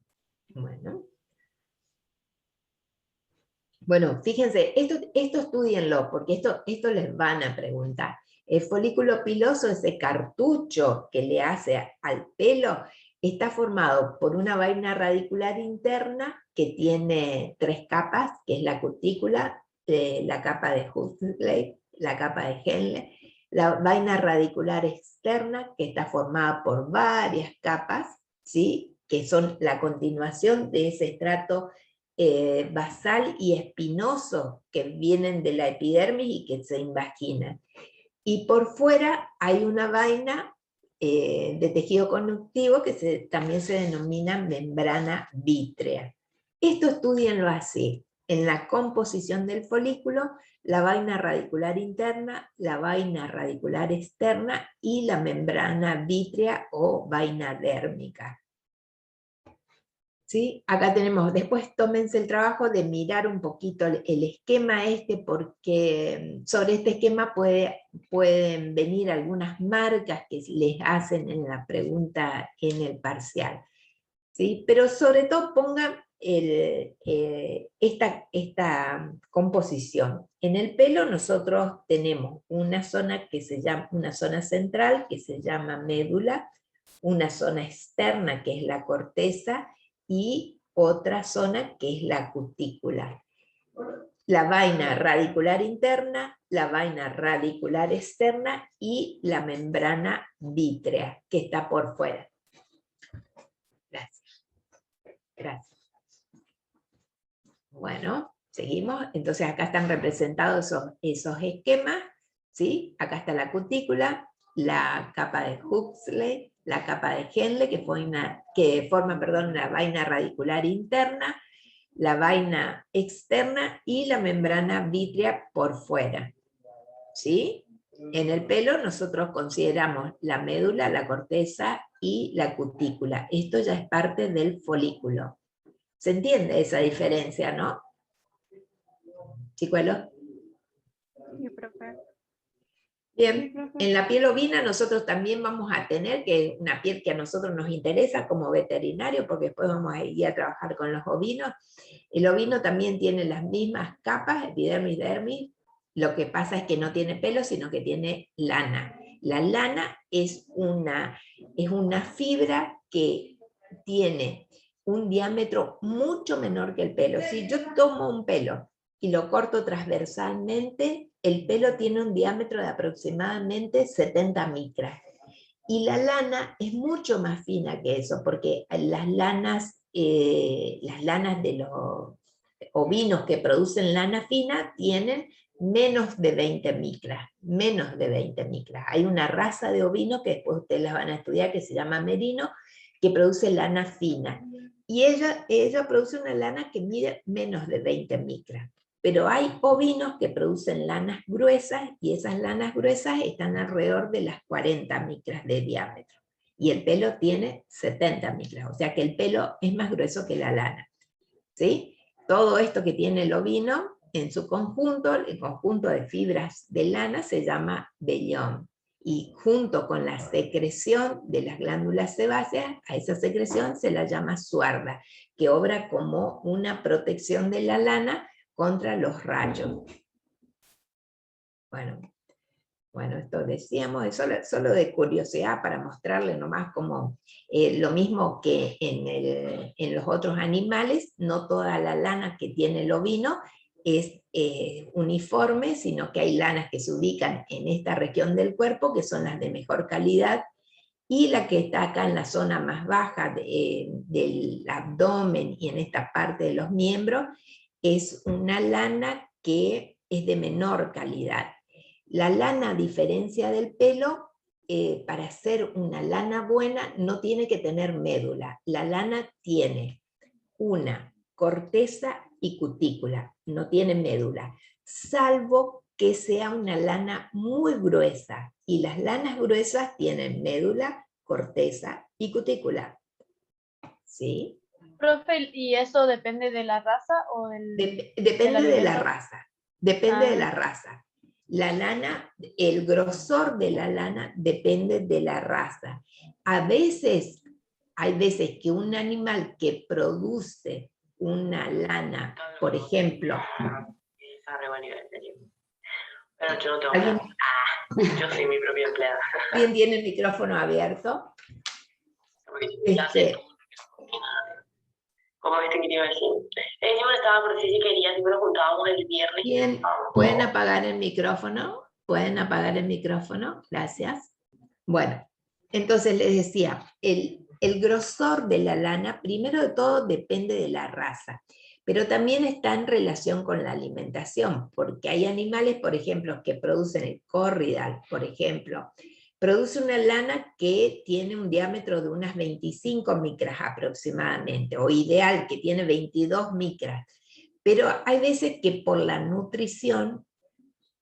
Bueno, fíjense, esto estudienlo, porque esto les van a preguntar. El folículo piloso, ese cartucho que le hace al pelo, está formado por una vaina radicular interna que tiene 3 capas, que es la cutícula, la capa de Huxley, la capa de Henle, la vaina radicular externa, que está formada por varias capas, ¿sí? Que son la continuación de ese estrato basal y espinoso que vienen de la epidermis y que se invaginan. Y por fuera hay una vaina de tejido conductivo que también se denomina membrana vítrea. Esto estudienlo así: en la composición del folículo, la vaina radicular interna, la vaina radicular externa y la membrana vítrea o vaina dérmica. ¿Sí? Acá tenemos, después tómense el trabajo de mirar un poquito el esquema porque sobre este esquema pueden venir algunas marcas que les hacen en la pregunta en el parcial. ¿Sí? Pero sobre todo pongan esta composición. En el pelo nosotros tenemos una zona una zona central que se llama médula, una zona externa que es la corteza, y otra zona que es la cutícula. La vaina radicular interna, la vaina radicular externa y la membrana vítrea que está por fuera. Gracias. Gracias. Bueno, seguimos. Entonces acá están representados esos esquemas, ¿sí? Acá está la cutícula, la capa de Huxley, la capa de Henle, que forma la vaina radicular interna, la vaina externa y la membrana vítrea por fuera. ¿Sí? En el pelo nosotros consideramos la médula, la corteza y la cutícula. Esto ya es parte del folículo. ¿Se entiende esa diferencia, no? ¿Chicuelos? Sí, profe. Bien, en la piel ovina nosotros también vamos a tener, que es una piel que a nosotros nos interesa como veterinario, porque después vamos a ir a trabajar con los ovinos. El ovino también tiene las mismas capas, epidermis, dermis, lo que pasa es que no tiene pelo, sino que tiene lana. La lana es una fibra que tiene un diámetro mucho menor que el pelo. Si yo tomo un pelo y lo corto transversalmente, el pelo tiene un diámetro de aproximadamente 70 micras. Y la lana es mucho más fina que eso, porque las lanas de los ovinos que producen lana fina tienen menos de 20 micras, menos de 20 micras. Hay una raza de ovino que después ustedes las van a estudiar que se llama merino, que produce lana fina. Y ella produce una lana que mide menos de 20 micras. Pero hay ovinos que producen lanas gruesas y esas lanas gruesas están alrededor de las 40 micras de diámetro. Y el pelo tiene 70 micras, o sea que el pelo es más grueso que la lana. ¿Sí? Todo esto que tiene el ovino, en su conjunto, el conjunto de fibras de lana se llama vellón. Y junto con la secreción de las glándulas sebáceas, a esa secreción se la llama suarda, que obra como una protección de la lana contra los rayos. Bueno, esto decíamos, es solo de curiosidad para mostrarle nomás como lo mismo que en los otros animales, no toda la lana que tiene el ovino es uniforme, sino que hay lanas que se ubican en esta región del cuerpo, que son las de mejor calidad, y la que está acá en la zona más baja del abdomen y en esta parte de los miembros, es una lana que es de menor calidad. La lana, a diferencia del pelo, para ser una lana buena no tiene que tener médula. La lana tiene una corteza y cutícula, no tiene médula, salvo que sea una lana muy gruesa. Y las lanas gruesas tienen médula, corteza y cutícula. ¿Sí? Profe, ¿y eso depende de la raza o del depende de la alimento? raza. Depende de la raza. La lana, el grosor de la lana depende de la raza. A veces hay veces que un animal que produce una lana, por ejemplo, Pero yo no tengo ¿alguien? yo soy mi propia empleada. ¿Alguien tiene el micrófono abierto? ¿Cómo viste que te iba a decir? Yo me estaba por decir si quería, si nos juntábamos el viernes. Bien, ¿pueden apagar el micrófono? ¿Pueden apagar el micrófono? Gracias. Bueno, entonces les decía, el grosor de la lana, primero de todo, depende de la raza, pero también está en relación con la alimentación, porque hay animales, por ejemplo, que producen el corridal, por ejemplo, produce una lana que tiene un diámetro de unas 25 micras aproximadamente, o ideal, que tiene 22 micras, pero hay veces que por la nutrición,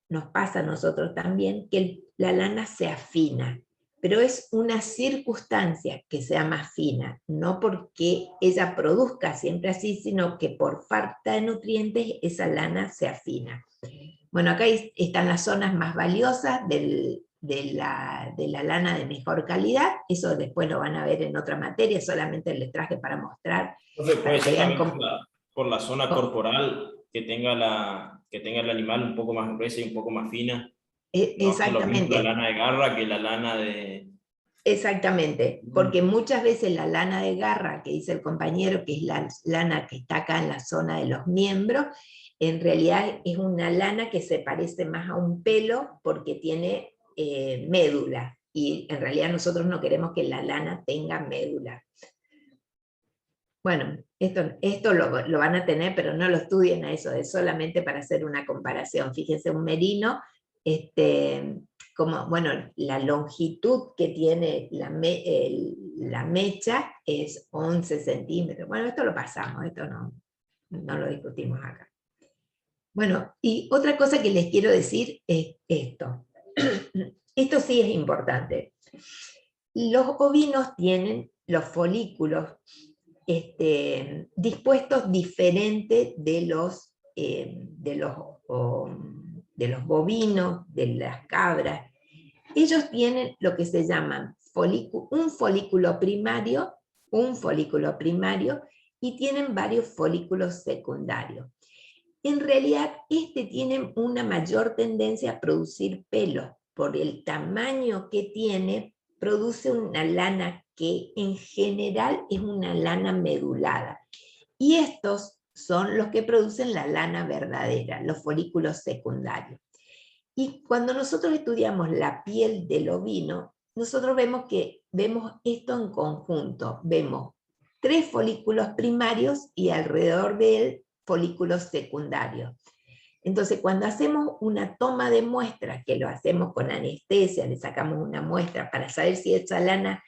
nos pasa a nosotros también, que la lana se afina, pero es una circunstancia que sea más fina, no porque ella produzca siempre así, sino que por falta de nutrientes esa lana se afina. Bueno, acá están las zonas más valiosas de la lana de mejor calidad, eso después lo van a ver en otra materia, solamente les traje para mostrar. Entonces puede ser también cómo, por la zona corporal que tenga el animal un poco más gruesa y un poco más fina. Exactamente. No, la lana de garra que la lana de... Exactamente, porque muchas veces la lana de garra, que dice el compañero, que es la lana que está acá en la zona de los miembros, en realidad es una lana que se parece más a un pelo porque tiene médula, y en realidad nosotros no queremos que la lana tenga médula. Bueno, esto lo van a tener, pero no lo estudien a eso, es solamente para hacer una comparación. Fíjense, un merino, como, bueno, la longitud que tiene la mecha es 11 centímetros. Bueno, esto lo pasamos, esto no lo discutimos acá. Bueno, y otra cosa que les quiero decir es esto. Esto sí es importante. Los ovinos tienen los folículos dispuestos diferente de los bovinos, de las cabras. Ellos tienen lo que se llaman un folículo primario, y tienen varios folículos secundarios. En realidad, tienen una mayor tendencia a producir pelo, por el tamaño que tiene, produce una lana que en general es una lana medulada. Y estos son los que producen la lana verdadera, los folículos secundarios. Y cuando nosotros estudiamos la piel del ovino, nosotros vemos esto en conjunto. Vemos 3 folículos primarios y alrededor de él folículos secundarios. Entonces, cuando hacemos una toma de muestra, que lo hacemos con anestesia, le sacamos una muestra para saber si esa lana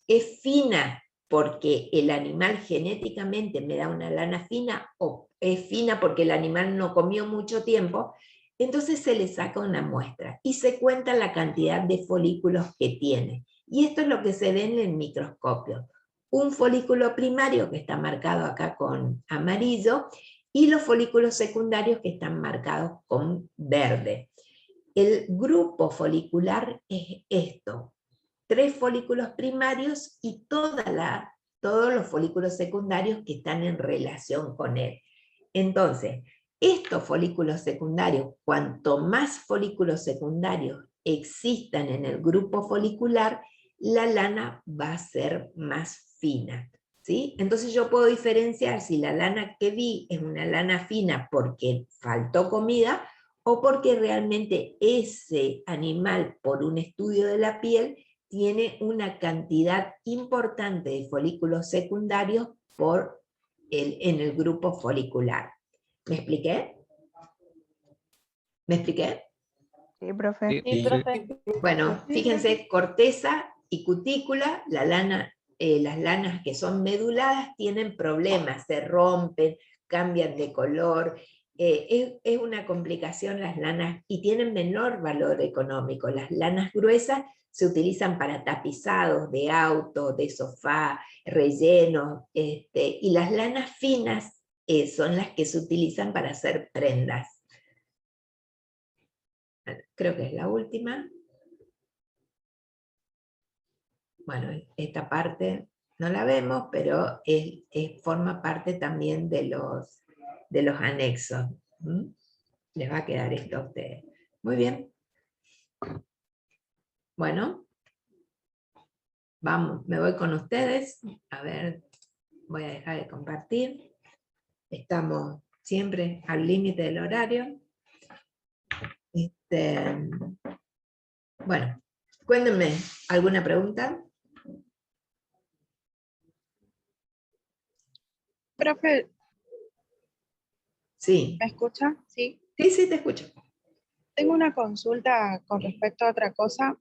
es fina porque el animal genéticamente me da una lana fina, o es fina porque el animal no comió mucho tiempo, entonces se le saca una muestra y se cuenta la cantidad de folículos que tiene. Y esto es lo que se ve en el microscopio. Un folículo primario que está marcado acá con amarillo, y los folículos secundarios que están marcados con verde. El grupo folicular es esto: 3 folículos primarios y todos los folículos secundarios que están en relación con él. Entonces, estos folículos secundarios, cuanto más folículos secundarios existan en el grupo folicular, la lana va a ser más fina. ¿Sí? Entonces yo puedo diferenciar si la lana que vi es una lana fina porque faltó comida, o porque realmente ese animal, por un estudio de la piel, tiene una cantidad importante de folículos secundarios en el grupo folicular. ¿Me expliqué? ¿Me expliqué? Sí, profe. Sí, profe. Bueno, fíjense, corteza y cutícula, las lanas que son meduladas tienen problemas, se rompen, cambian de color, es una complicación las lanas, y tienen menor valor económico. Las lanas gruesas se utilizan para tapizados de auto, de sofá, rellenos, y las lanas finas son las que se utilizan para hacer prendas. Creo que es la última. Bueno, esta parte no la vemos, pero forma parte también de los anexos. ¿Mm? Les va a quedar esto a ustedes. Muy bien. Bueno, vamos, me voy con ustedes. A ver, voy a dejar de compartir. Estamos siempre al límite del horario. Bueno, cuéntenme, ¿alguna pregunta? Profe, Sí. ¿me escucha? Sí. Sí, sí, te escucho. Tengo una consulta con respecto a otra cosa.